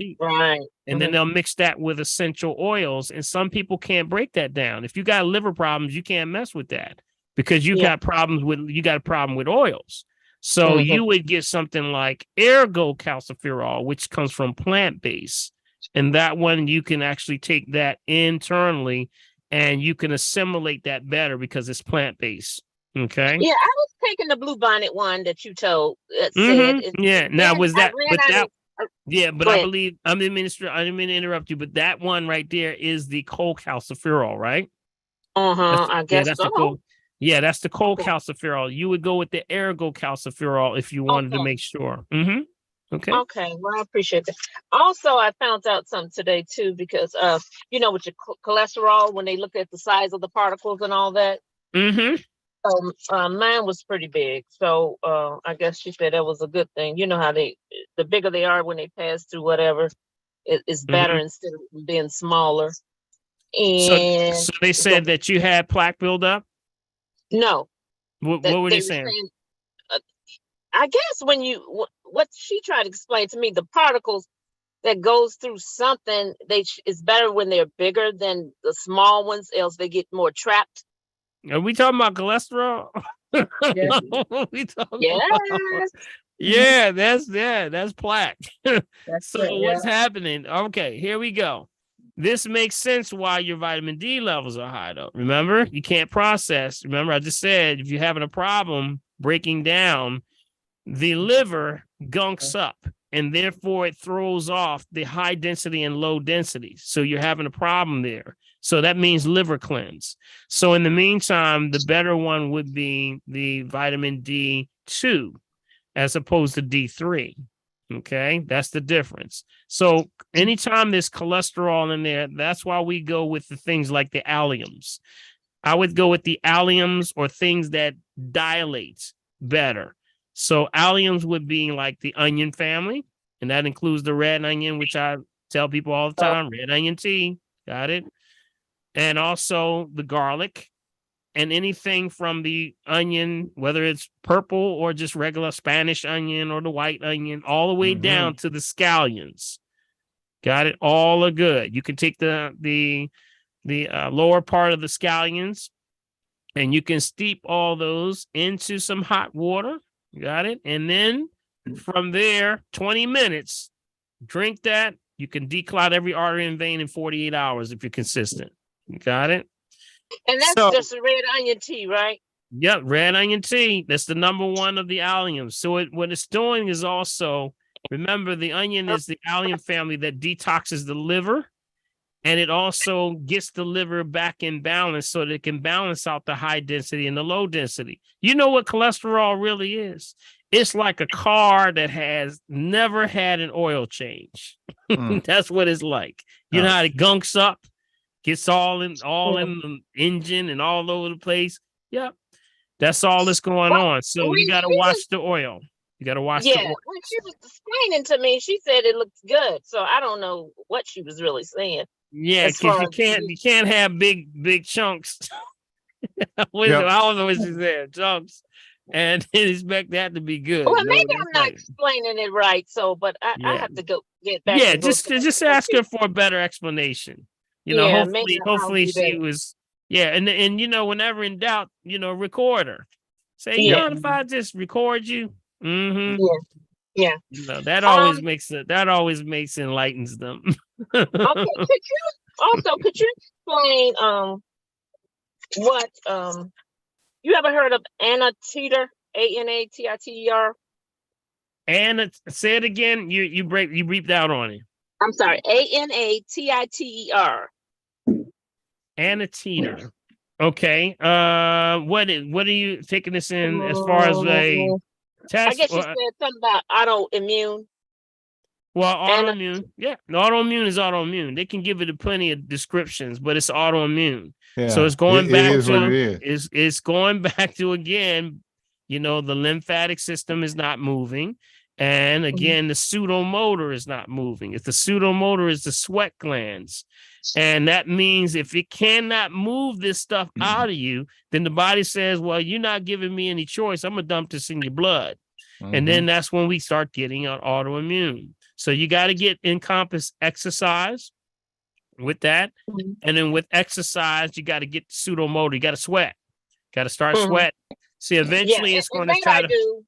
And then they'll mix that with essential oils. And some people can't break that down. If you got liver problems, you can't mess with that because you got a problem with oils. So you would get something like ergocalciferol, which comes from plant-based. And that one, you can actually take that internally and you can assimilate that better because it's plant-based. Okay. Yeah, I was taking the Bluebonnet one that you told. Said now was that? But I believe I'm the minister. I didn't mean to interrupt you, but that one right there is the cholecalciferol, right? I guess so. That's the cholecalciferol. You would go with the ergocalciferol if you wanted to make sure. Okay. Okay. Well, I appreciate that. Also, I found out something today too, because you know, with your cholesterol, when they look at the size of the particles and all that. Mine was pretty big, so I guess she said that was a good thing. You know how the bigger they are when they pass through whatever, it's better instead of being smaller. And so they said that you had plaque buildup. No. What were they saying? I guess when what she tried to explain to me, the particles that goes through something, it's better when they're bigger than the small ones, else they get more trapped. Are we talking about cholesterol? That's plaque. What's happening? Okay, here we go. This makes sense why your vitamin D levels are high, though. Remember, you can't process. Remember, I just said if you're having a problem breaking down, the liver gunks up, and therefore it throws off the high density and low density. So you're having a problem there. So that means liver cleanse. So in the meantime, the better one would be the vitamin D2 as opposed to D3. Okay, that's the difference. So anytime there's cholesterol in there, that's why we go with the things like the alliums. I would go with the alliums or things that dilate better. So alliums would be like the onion family, and that includes the red onion, which I tell people all the time, red onion tea. Got it? And also the garlic and anything from the onion, whether it's purple or just regular Spanish onion or the white onion, all the way down to the scallions. Got it? All are good. You can take the lower part of the scallions And you can steep all those into some hot water. You got it? And then from there, 20 minutes, drink that. You can declot every artery and vein in 48 hours if you're consistent. You got it? And that's just a red onion tea, right? Yep, red onion tea. That's the number one of the alliums. So what it's doing is also, remember, the onion is the allium family that detoxes the liver. And it also gets the liver back in balance so that it can balance out the high density and the low density. You know what cholesterol really is? It's like a car that has never had an oil change. That's what it's like. You know how it gunks up, gets all in the engine and all over the place. Yep. That's all that's going on. So you got to watch the oil. You got to watch the oil. When she was explaining to me, she said it looks good. So I don't know what she was really saying. Yeah, because you can't have big chunks. I don't know what she said, chunks, and expect that to be good. Well, maybe I'm not explaining it right. So, but I have to go get back. Yeah, just ask her for a better explanation. You know, hopefully she was. Yeah, and you know, whenever in doubt, you know, record her. Say, you know, if I just record you, yeah. You know, that always makes enlightens them. Okay. Could you explain what you ever heard of Anatiter? ANATITER? Say it again. You beeped out on it. I'm sorry. ANATITER. Anatiter. Okay. What are you taking this in as far as a test? I guess you said something about autoimmune. Well, autoimmune, autoimmune is autoimmune. They can give it plenty of descriptions, but it's autoimmune. Yeah. So it's going back to it's going back to, again, you know, the lymphatic system is not moving, and again, the pseudomotor is not moving. If the pseudomotor is the sweat glands, and that means if it cannot move this stuff out of you, then the body says, "Well, you're not giving me any choice. I'm gonna dump this in your blood," and then that's when we start getting an autoimmune. So you got to encompass exercise with that. And then with exercise, you got to get pseudomotor. You got to sweat. Got to start sweat. See, eventually it's going to try to.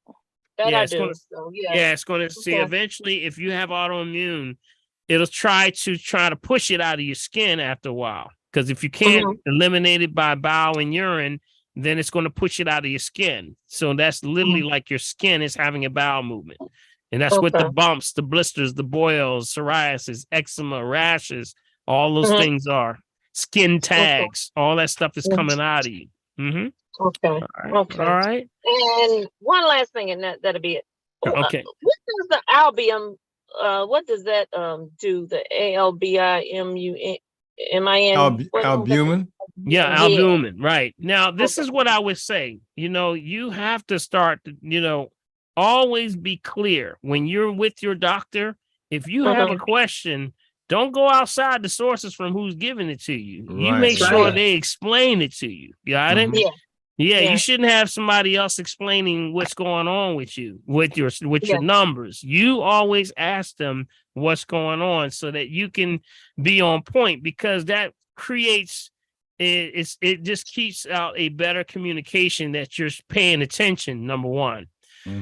It's going to see eventually if you have autoimmune, it'll try to push it out of your skin after a while. Because if you can't eliminate it by bowel and urine, then it's going to push it out of your skin. So that's literally like your skin is having a bowel movement. And that's what the bumps, the blisters, the boils, psoriasis, eczema, rashes, all those things are. Skin tags, all that stuff is coming out of you. Okay. All right. And one last thing, and that'll be it. Okay. What does the albium, what does that do? The ALBIMUMIN? Albumin? Yeah, albumin. Right. Now, this is what I would say. You know, you have to start, you know, always be clear when you're with your doctor. If you have a question, don't go outside the sources from who's giving it to you. You make sure they explain it to you. Got it? Yeah. You shouldn't have somebody else explaining what's going on with you, with your numbers. You always ask them what's going on so that you can be on point, because that creates it just keeps out a better communication that you're paying attention, number one.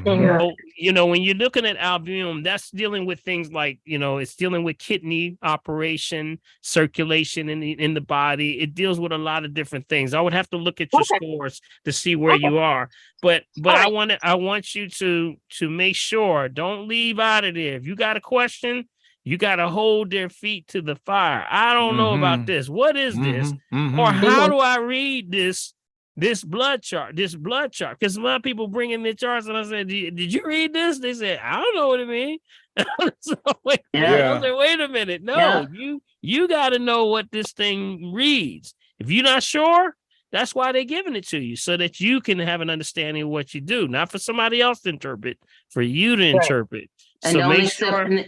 So, you know, when you're looking at albumin, that's dealing with things like, you know, it's dealing with kidney operation, circulation in the body. It deals with a lot of different things. I would have to look at your scores to see where you are. But I want you to make sure, don't leave out of there. If you got a question, you got to hold their feet to the fire. I don't know about this. What is this? Or how do I read this blood chart, because a lot of people bring in their charts, and I said, did you read this? They said, I don't know what it means. So wait a minute. No, you got to know what this thing reads. If you're not sure, that's why they're giving it to you, so that you can have an understanding of what you do, not for somebody else to interpret, for you to interpret. And so make sure.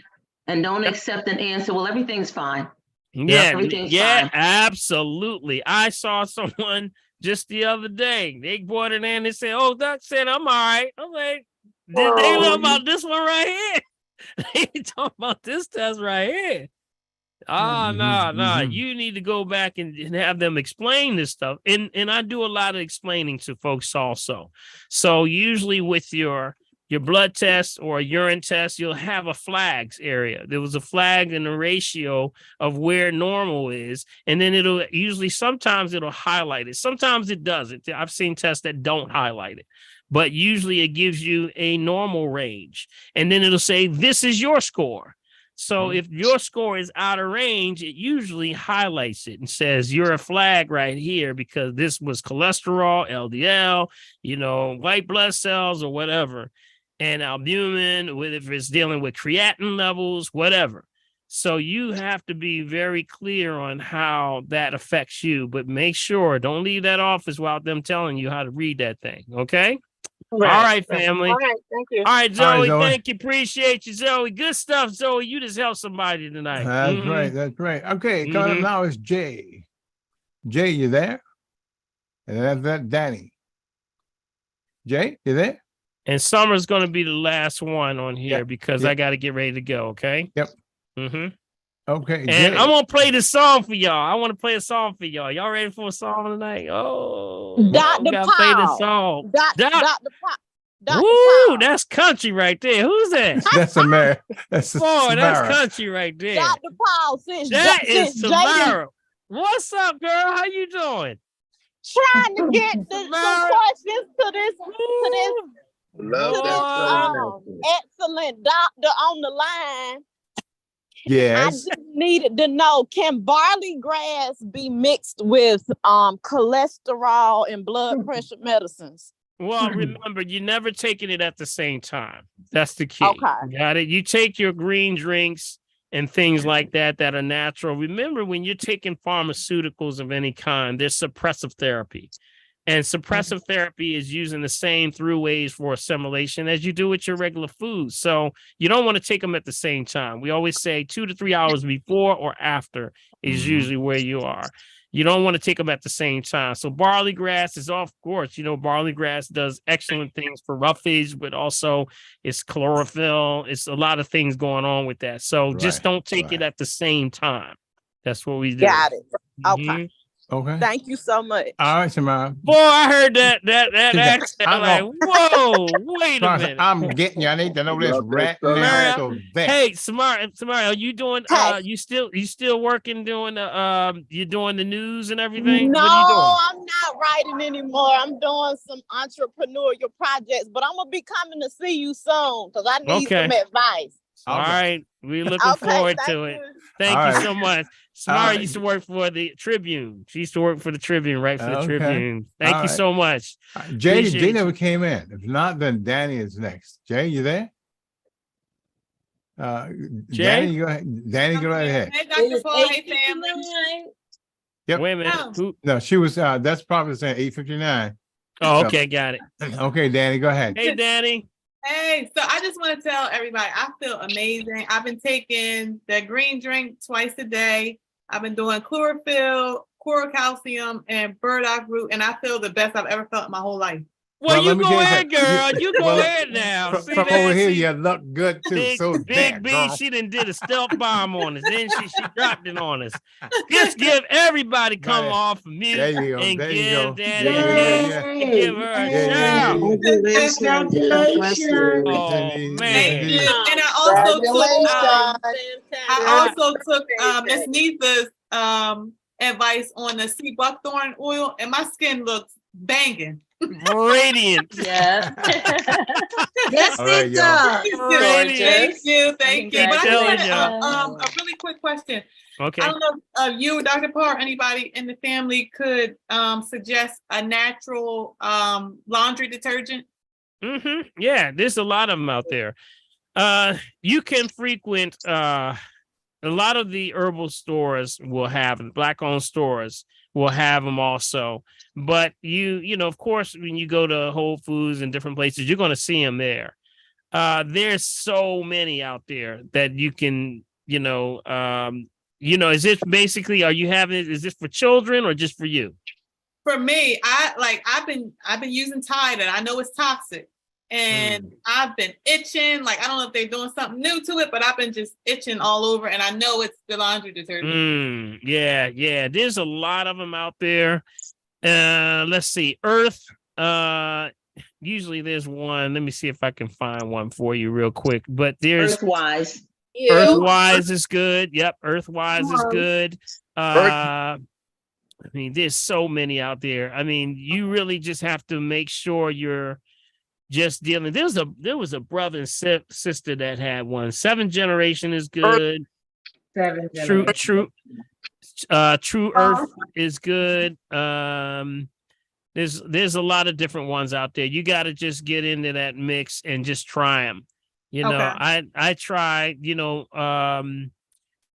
And don't accept an answer. Well, everything's fine. Everything's fine. Absolutely. I saw someone just the other day. They brought it in and said, "Oh, Doc said I'm all right." I'm like, did they know about this one right here? They talking about this test right here. No. You need to go back and have them explain this stuff. And I do a lot of explaining to folks also. So usually with your blood test or urine test, you'll have a flags area. There was a flag and a ratio of where normal is. And then sometimes it'll highlight it. Sometimes it doesn't. I've seen tests that don't highlight it. But usually it gives you a normal range. And then it'll say, this is your score. So if your score is out of range, it usually highlights it and says you're a flag right here because this was cholesterol, LDL, white blood cells or whatever, and albumin, if it's dealing with creatinine levels, whatever. So you have to be very clear on how that affects you, but make sure, don't leave that office without them telling you how to read that thing. Okay. Right. All right, family. All right, thank you. All right, Zoe, thank you. Appreciate you, Zoe. Good stuff, Zoe. You just helped somebody tonight. That's right. That's right. Okay, coming up now is Jay. Jay, you there? And that's Danny. Jay, you there? And Summer's going to be the last one on here because I got to get ready to go, okay? Yep. Okay. And Jay. I'm going to play this song for y'all. I want to play a song for y'all. Y'all ready for a song tonight? Oh, Dr. Paul. Play this song. Dr. Paul. Woo, that's country right there. Who's that? That's Samara. That's that's country right there. Dr. Paul. That is Samara. What's up, girl? How you doing? Trying to get some questions to this excellent doctor on the line. Yes. I just needed to know, can barley grass be mixed with cholesterol and blood pressure medicines? Well, remember, you're never taking it at the same time. That's the key. Okay. Got it? You take your green drinks and things like that are natural. Remember, when you're taking pharmaceuticals of any kind, there's suppressive therapy. And suppressive therapy is using the same throughways for assimilation as you do with your regular food. So you don't want to take them at the same time. We always say 2 to 3 hours before or after is usually where you are. You don't want to take them at the same time. So barley grass is, of course, barley grass does excellent things for roughage, but also it's chlorophyll. It's a lot of things going on with that. So just don't take it at the same time. That's what we do. Got it. Okay. Okay. Thank you so much. All right, Samara. Boy, I heard that accent. I'm like, whoa, wait a minute. I'm getting you. I need to know this rat. Hey, Samara, are you doing? You still working doing the you doing the news and everything? No, I'm not writing anymore. I'm doing some entrepreneurial projects, but I'm gonna be coming to see you soon because I need some advice. All right, we're looking forward to it. Thank you so much. Samara used to work for the Tribune. She used to work for the Tribune, right? For the Tribune. Thank you so much. Jay never came in. If not, then Danny is next. Jay, you there? Jay? Danny, go ahead. Danny, go right ahead. Hey, Dr. Paul. Hey, family. Yep. Wait a minute. No, she was. That's probably saying 8:59. Oh, okay, got it. Okay, Danny, go ahead. Hey, Danny. Hey, so I just want to tell everybody I feel amazing. I've been taking the green drink twice a day. I've been doing chlorophyll, coral calcium, and burdock root, and I feel the best I've ever felt in my whole life. Well, you go ahead, girl. You go ahead now. From over here, you look good too. Big B, she done did a stealth bomb on us. Then she dropped it on us. Just give everybody come off of mute and give Danny give her a shout. Oh man! And I also took Miss Neitha's advice on the sea buckthorn oil, and my skin looks banging. Radiant. Yes. Yes, right, it does. Thank you. But I had a really quick question. Okay. I don't know if you, Dr. Paul, or anybody in the family could suggest a natural laundry detergent. Yeah, there's a lot of them out there. You can frequent a lot of the herbal stores will have, Black-owned stores will have them also. But you know, of course, when you go to Whole Foods and different places, you're going to see them there. There's so many out there that you can, is this basically, is this for children or just for you? For me, I've been using Tide, and I know it's toxic, and I've been itching. Like, I don't know if they're doing something new to it, but I've been just itching all over, and I know it's the laundry detergent. Yeah. There's a lot of them out there. Let's see. Earth. Usually there's one. Let me see if I can find one for you real quick. But there's Earthwise. Earthwise is good. Yep, Earthwise is good. I mean, there's so many out there. I mean, you really just have to make sure you're just dealing. There was a brother and sister that had one. 7th Generation is good. True Earth is good. There's a lot of different ones out there. You got to just get into that mix and just try them. You know, I tried,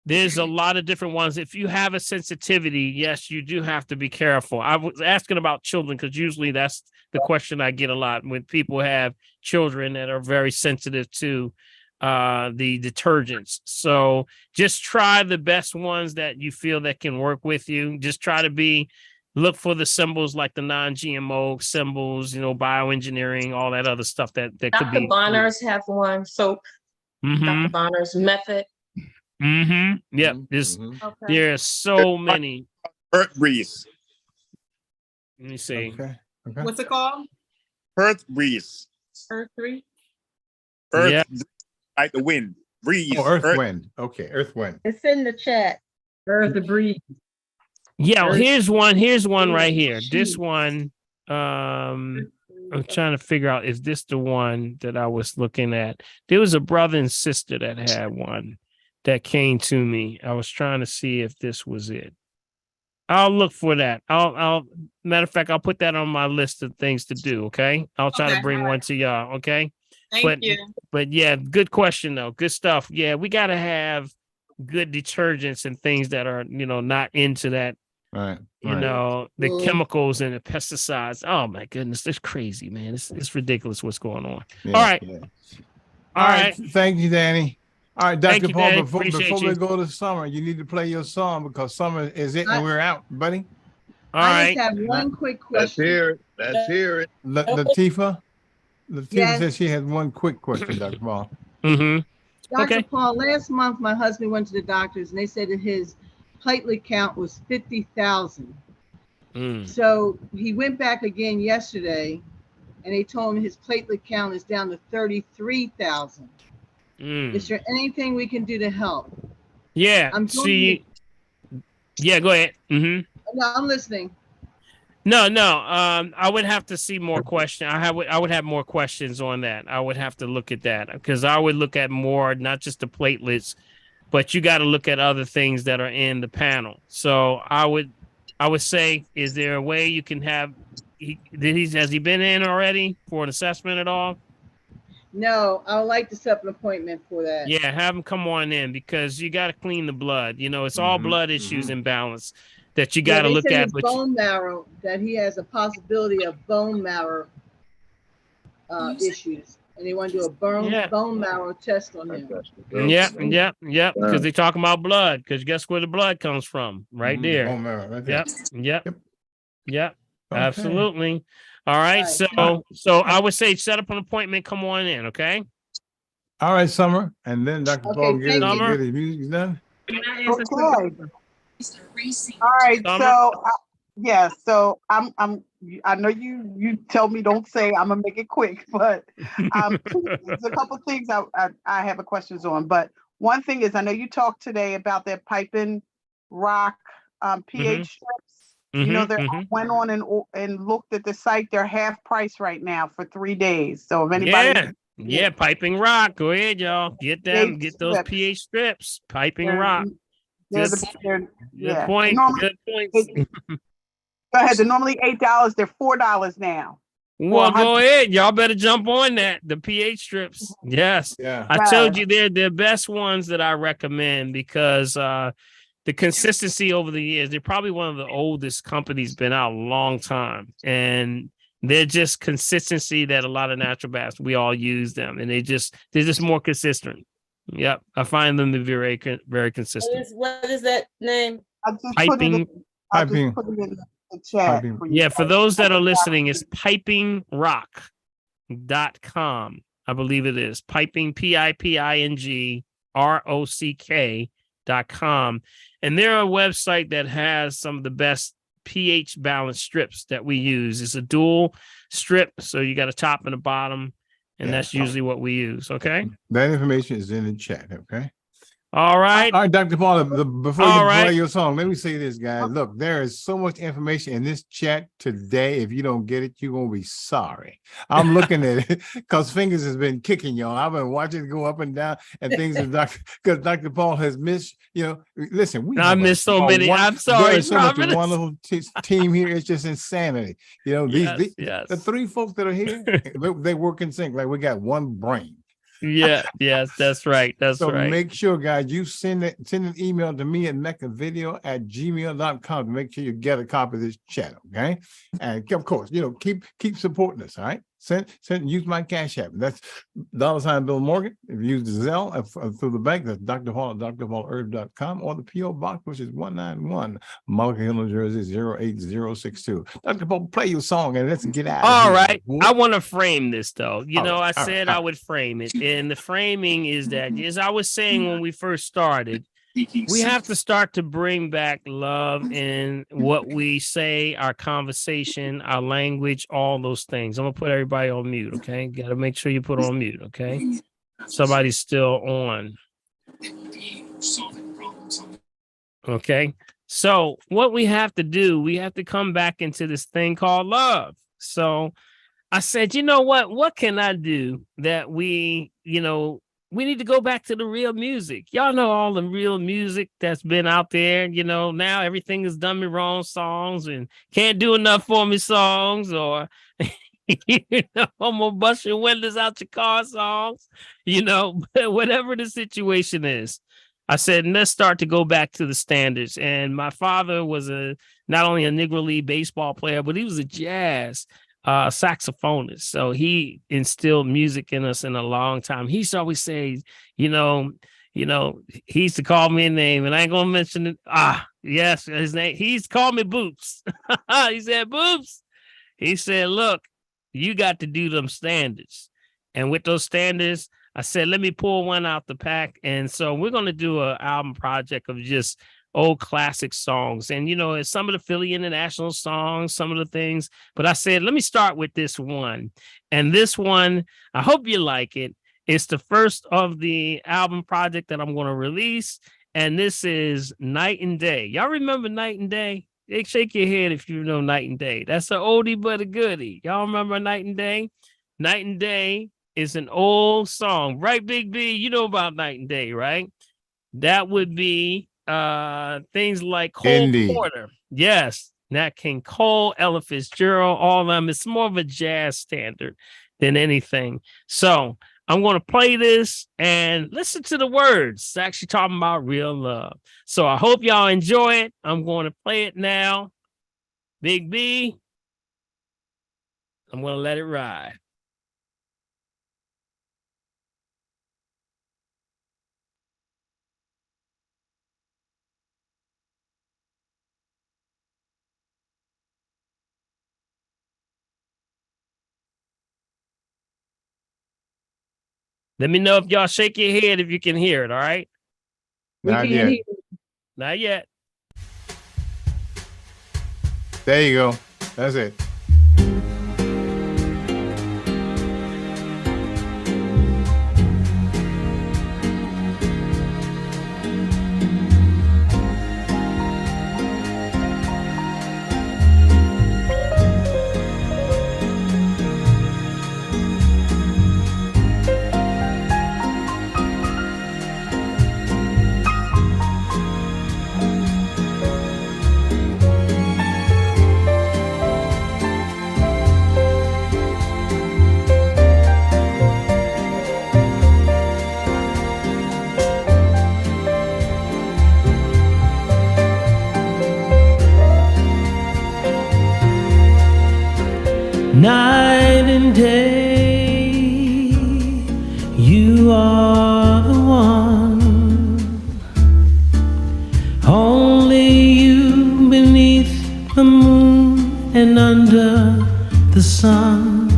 there's a lot of different ones. If you have a sensitivity, yes, you do have to be careful. I was asking about children because usually that's the question I get a lot when people have children that are very sensitive to the detergents. So just try the best ones that you feel that can work with you. Just try to look for the symbols like the non-GMO symbols, bioengineering, all that other stuff that could be. Dr. Bonner's have one. So Dr. Bonner's method. Yep. There are so many. Earth Breeze. Let me see. Okay. What's it called? Earth Breeze. Earth 3? Earth, like the wind. Breeze. Oh, Earth Wind. Okay, Earth Wind. It's in the chat. Earth Breeze. Yeah, here's one right here. This one, I'm trying to figure out, is this the one that I was looking at? There was a brother and sister that had one that came to me. I was trying to see if this was it. I'll look for that. I'll matter of fact, I'll put that on my list of things to do. Okay. I'll try to bring one to y'all. Okay. Thank you. But yeah, good question though. Good stuff. Yeah, we got to have good detergents and things that are, not into that. Right. The chemicals and the pesticides. Oh my goodness, that's crazy, man. It's ridiculous what's going on. Yeah, all right. Yeah. All right. Thank you, Danny. All right, Dr. Paul, Danny. before we go to Summer, you need to play your song because Summer is it and we're out, buddy. All right. I just have one quick question. Let's hear it. Latifah says she has one quick question, Dr. Paul. Dr. Paul, last month my husband went to the doctors and they said that his platelet count was 50,000. So he went back again yesterday and they told him his platelet count is down to 33,000. Is there anything we can do to help? Yeah. Yeah, go ahead. No, I'm listening. No. I would have to see more questions. I would have more questions on that. I would have to look at that because I would look at more, not just the platelets, but you got to look at other things that are in the panel. So I would say, is there a way you can have? Has he been in already for an assessment at all? No, I would like to set up an appointment for that. Yeah, have him come on in because you got to clean the blood. It's all blood issues imbalance that you got to look at. But bone marrow, that he has a possibility of bone marrow issues. And they want to do a bone marrow test on him. Yeah. Because they're talking about blood. Because guess where the blood comes from? Right there. Bone marrow, right there. Yep. Okay. Absolutely. All right. So I would say set up an appointment. Come on in. Okay. All right, Summer, and then Dr. Paul get his music done. All right. Summer? So I know you tell me don't say, I'm gonna make it quick, but there's a couple things I have a questions on. But one thing is, I know you talked today about their piping rock pH strips. I went on and looked at the site. They're half price right now for 3 days. So if anybody, Piping Rock, go ahead, y'all. Get them, get those pH strips. Piping Rock. Good point. Good point. Go ahead. They're normally $8. They're $4 now. Well, go ahead. Y'all better jump on that. The pH strips. Yes. Yeah. I told you they're the best ones that I recommend because the consistency over the years, they're probably one of the oldest companies, been out a long time. And they're just consistency that a lot of natural baths, we all use them. And they're just more consistent. Yep. I find them to be very, very consistent. What is that name? Piping. Put it in the chat. Yeah, for those that are listening, it's Piping Rock. pipingrock.com. I believe it is piping, PIPINGROCK.com. And they're a website that has some of the best pH balance strips that we use. It's a dual strip, so you got a top and a bottom, and that's usually what we use. Okay. That information is in the chat. Okay. All right. All right, Dr. Paul, before you play your song, let me say this, guys. Look, there is so much information in this chat today. If you don't get it, you're going to be sorry. I'm looking at it because Fingers has been kicking y'all. I've been watching it go up and down and things because Dr. Paul has missed, listen. I missed so many. I'm sorry. There's so much wonderful team here. It's just insanity. These the three folks that are here, they work in sync. Like we got one brain. Yes, that's right. So make sure, guys, you send an email to me at meccavideo@gmail.com to make sure you get a copy of this chat, okay? And of course, keep supporting us, all right? Use my Cash App. That's $ Bill Morgan. If you use the Zelle through the bank, that's Dr. Paul at drpaulherb.com, or the P.O. Box, which is 191 Mullica Hill, New Jersey, 08062. Dr. Paul, play your song and let's get out of All here. right. I want to frame this, though. I said I would frame it. And the framing is that, as I was saying when we first started, we have to start to bring back love in what we say, our conversation, our language, all those things. I'm going to put everybody on mute, okay? Got to make sure you put on mute, okay? Somebody's still on. Okay? So what we have to do, we have to come back into this thing called love. So I said, you know what? What can I do that we need to go back to the real music. Y'all know all the real music that's been out there. Now everything is Done Me Wrong songs and Can't Do Enough For Me songs, or, I'm going to bust your windows out your car songs, whatever the situation is. I said, let's start to go back to the standards. And my father was not only a Negro League baseball player, but he was a jazz saxophonist. So he instilled music in us in a long time. He used to always say, he used to call me a name, and I ain't gonna mention it. Yes, his name. He used to call me Boops. He said, Boops. He said, look, you got to do them standards. And with those standards, I said, let me pull one out the pack. And so we're gonna do an album project of just old classic songs. And, it's some of the Philly International songs, some of the things. But I said, let me start with this one. And this one, I hope you like it. It's the first of the album project that I'm going to release. And this is Night and Day. Y'all remember Night and Day? Shake your head if you know Night and Day. That's an oldie but a goodie. Y'all remember Night and Day? Night and Day is an old song. Right, Big B? You know about Night and Day, right? That would be things like Cole Porter, yes, Nat King Cole, Ella Fitzgerald, all of them. It's more of a jazz standard than anything. So I'm going to play this and listen to the words. It's actually talking about real love. So I hope y'all enjoy it. I'm going to play it now. Big B, I'm going to let it ride. Let me know if y'all shake your head if you can hear it, all right? Not yet. Not yet. There you go. That's it. Night and day, you are the one. Only you beneath the moon and under the sun.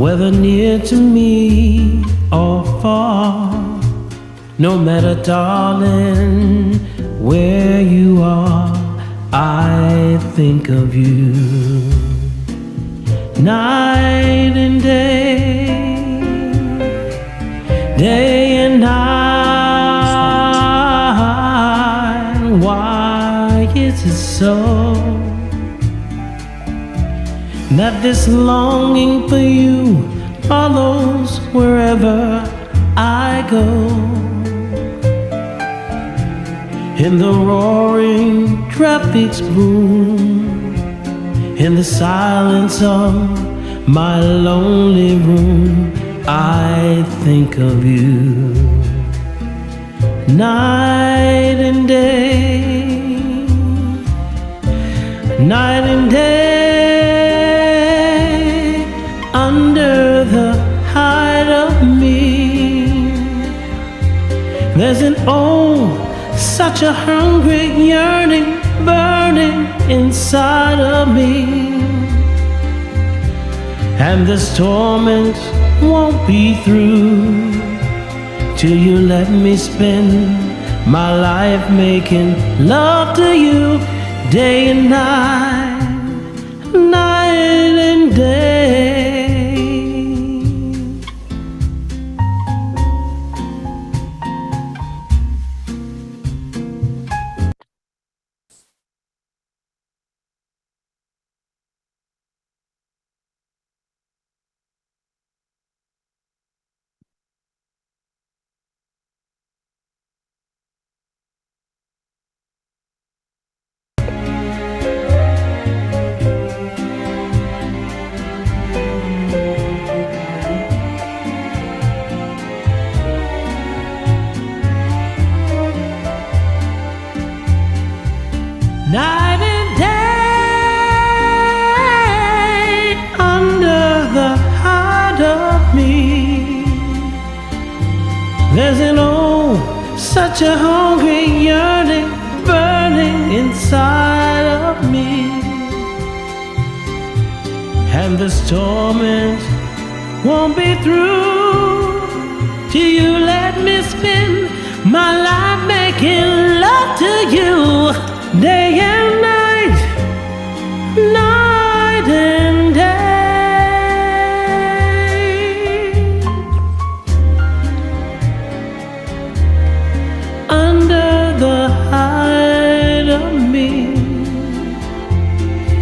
whether near to me or far. No matter, darling, where you are, I think of you. Night and day, day and night. Why is it so that this longing for you follows wherever I go? In the roaring traffic's boom, in the silence of my lonely room, I think of you. Night and day, night and day, under the hide of me, there's an such a hungry yearning burning inside of me. And this torment won't be through till you let me spend my life making love to you, day and night, night and day. Night and day, under the hide of me, there's an such a hungry yearning burning inside of me. And this torment won't be through till you let me spend my life making love to you, day and night, night and day. Under the hide of me,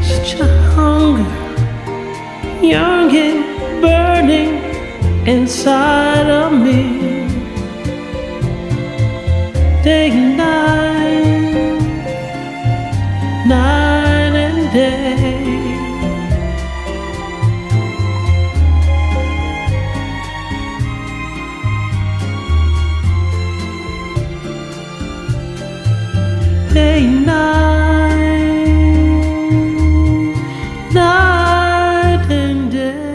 such a hunger, yearning, burning inside of me, day and night, night and day. Day and night, night and day.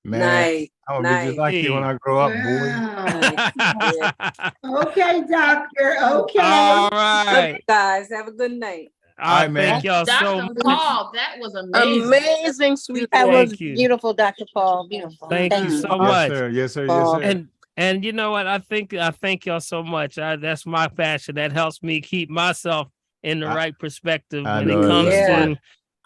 Man, Nice. I'm gonna be just like you when I grow up, boy. Okay, doctor. Okay. All right. Look, guys, have a good night. All right, man. Thank y'all so Dr. much. Paul, that was amazing. Amazing, sweet. That was Thank you. beautiful, Dr. Paul. Beautiful. Thank you so Yes, much. sir. Yes, sir. Yes, sir. And you know what? I thank y'all so much. That's my passion. That helps me keep myself in the right perspective when it comes to,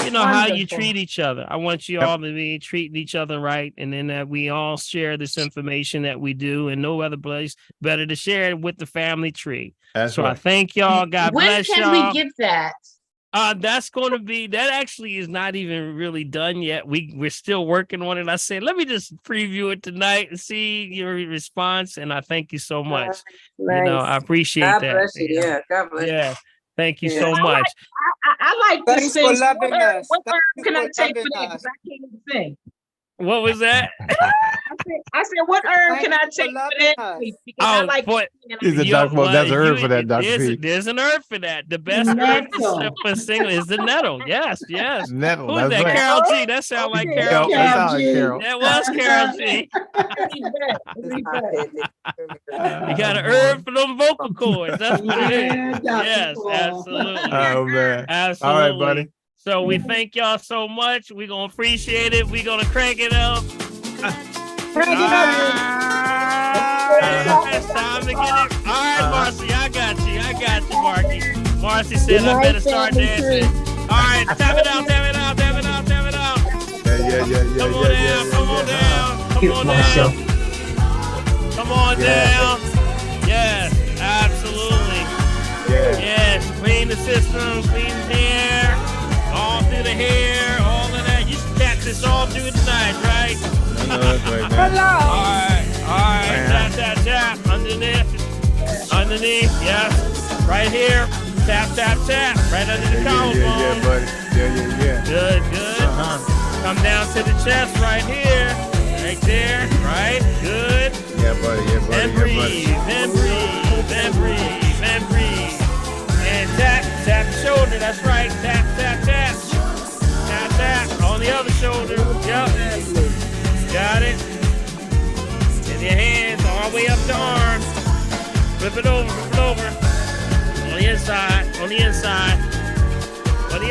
you know, how you treat each other. I want you all to be treating each other right, and then that we all share this information that we do, and no other place better to share it with the family tree. That's so right. I thank y'all. God bless y'all. When can we get that? That's going to be, that actually is not even really done yet. We're still working on it. I said, let me just preview it tonight and see your response. And I thank you so much. Nice. You know, I appreciate God that. bless you. Yeah, God bless you. Yeah. Thank you so much. I like to Thanks sing. for loving us. What Thank word you can I for take for loving that? us. Because I can't even sing. What was that? I said, what herb can I take for that? Because I like. He's a doctor. Well, there's an herb for that, Dr. P. There's an herb for that. The best herb for single is the nettle. Yes. Nettle. Who's that? Right. Carol G. That sound like Carol G. That was Carol G. You got an herb for them vocal cords. That's what it is. Yes, absolutely. Oh man. Absolutely. All right, buddy. So we thank y'all so much. We're gonna appreciate it. We're gonna crank it up. Crank it up. It's time to get it. All right, Marcy, I got you, Marky. Marcy said I better start dancing. All right, tap it out. Yeah. Come on down. Yes, absolutely. Yeah. Yes, clean the system, clean the hair, all through the hair, all of that. You should tap this all through the night, right? I know that's right, man. All right. Tap. Underneath, yes. Right here. Tap. Right under the collarbone. Yeah, buddy. Yeah. Good. Come down to the chest right here. Right there. Right. Good. Yeah, buddy. And breathe. And tap the shoulder. That's right. Tap. On the other shoulder. Yep. Got it. And your hands all the way up the arms. Flip it over. On the inside. On the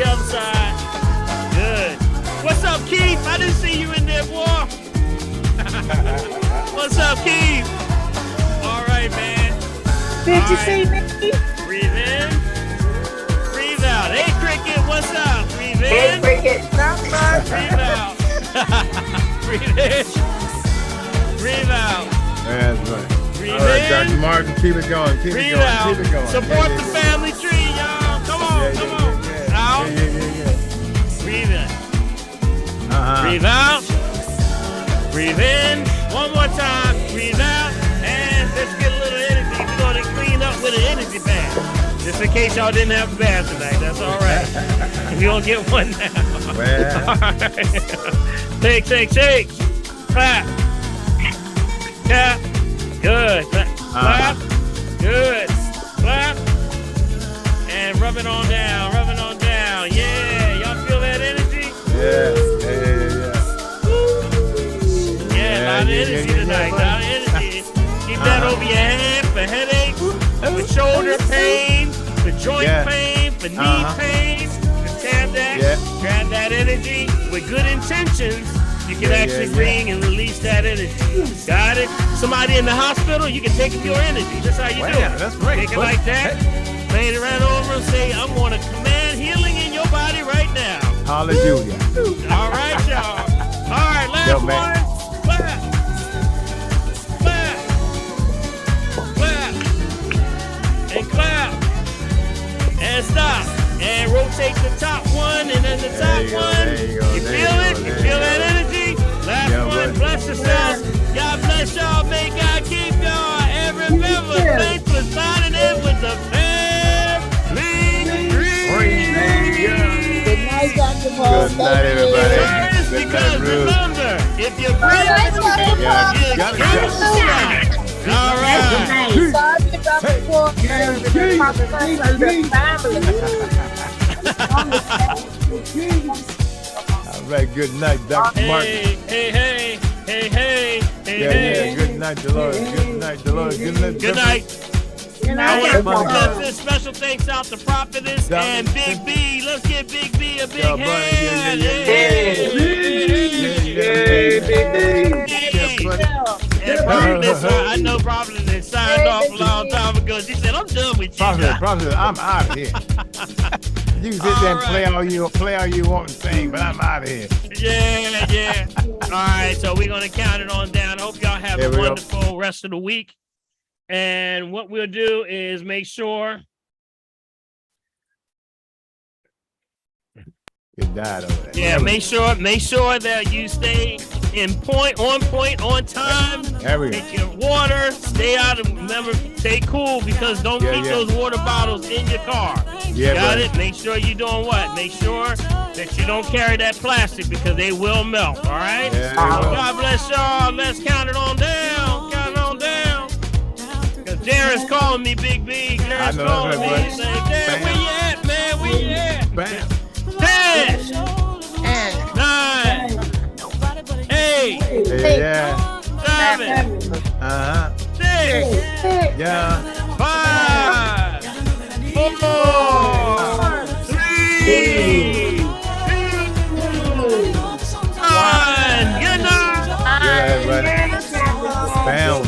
other side. Good. What's up, Keith? I didn't see you in there, boy. What's up, Keith? All right, man. Did you see me? Breathe in. Breathe out. Hey, Cricket, what's up? Breathe in. Hey, Cricket. Not much. Breathe out. Breathe in. Breathe out. That's right. Breathe All right, in. Dr. Martin, keep it going. Breathe out. Support the family tree, y'all. Come on. Out. Yeah. Breathe in. Breathe out. Breathe in. One more time. Breathe out. And let's get a little energy. We're going to clean up with an energy bath. Just in case y'all didn't have a bath tonight. That's all right. You're going to get one now. Well. All right. Shake. Clap. Tap. Good. Clap. Good. Clap. And rub it on down. Yeah. Y'all feel that energy? Yeah. Yeah, a lot of energy tonight. A lot of energy. Keep that over your head for headaches, for shoulder pain, for joint pain, for knee pain. Just grab that energy with good intentions. You can actually bring and release that energy. Got it? Somebody in the hospital, you can take your energy. That's how you do it. That's right. Take it like that. Lay it right over and say, I'm going to command healing in your body right now. Hallelujah. All right, y'all. All right, last one. Clap. And stop. And rotate the top one and then the top one. You feel it? You feel that energy? Last one. Bless yourself. God bless y'all. May God keep y'all. And remember, thanks for signing in with the family tree. Good night, Dr. Paul. Good night, everybody. Because remember, if you breathe, all right. All right, good night, Dr. Martin. Hey. Yeah, good night, Dolores. Good night. Good night. I want to give special thanks out to Prophetess and Big B. Let's give Big B a big hand. I know Prophetess signed off a long time ago. She said, I'm done with you. Prophetess, I'm out of here. You can sit there and play all you want and sing, but I'm out of here. Yeah. All right, so we're going to count it on down. I hope y'all have a wonderful rest of the week. And what we'll do is make sure. It died over there. Yeah, make sure that you stay on point, on time. Take your water. Stay out of. Remember, stay cool because don't keep those water bottles in your car. Got it? Make sure you're doing what? Make sure that you don't carry that plastic because they will melt. All right. Yeah, God bless y'all. Let's count it on down. Count it on down. Because Darren's calling me, Big B. Darren's calling me. He's saying, Darren, where you at, man? Where you at? Bam. 10, 9, 8, 7, 6, 5, 4, 3, 2, 1. Good night. Good, buddy. Bam.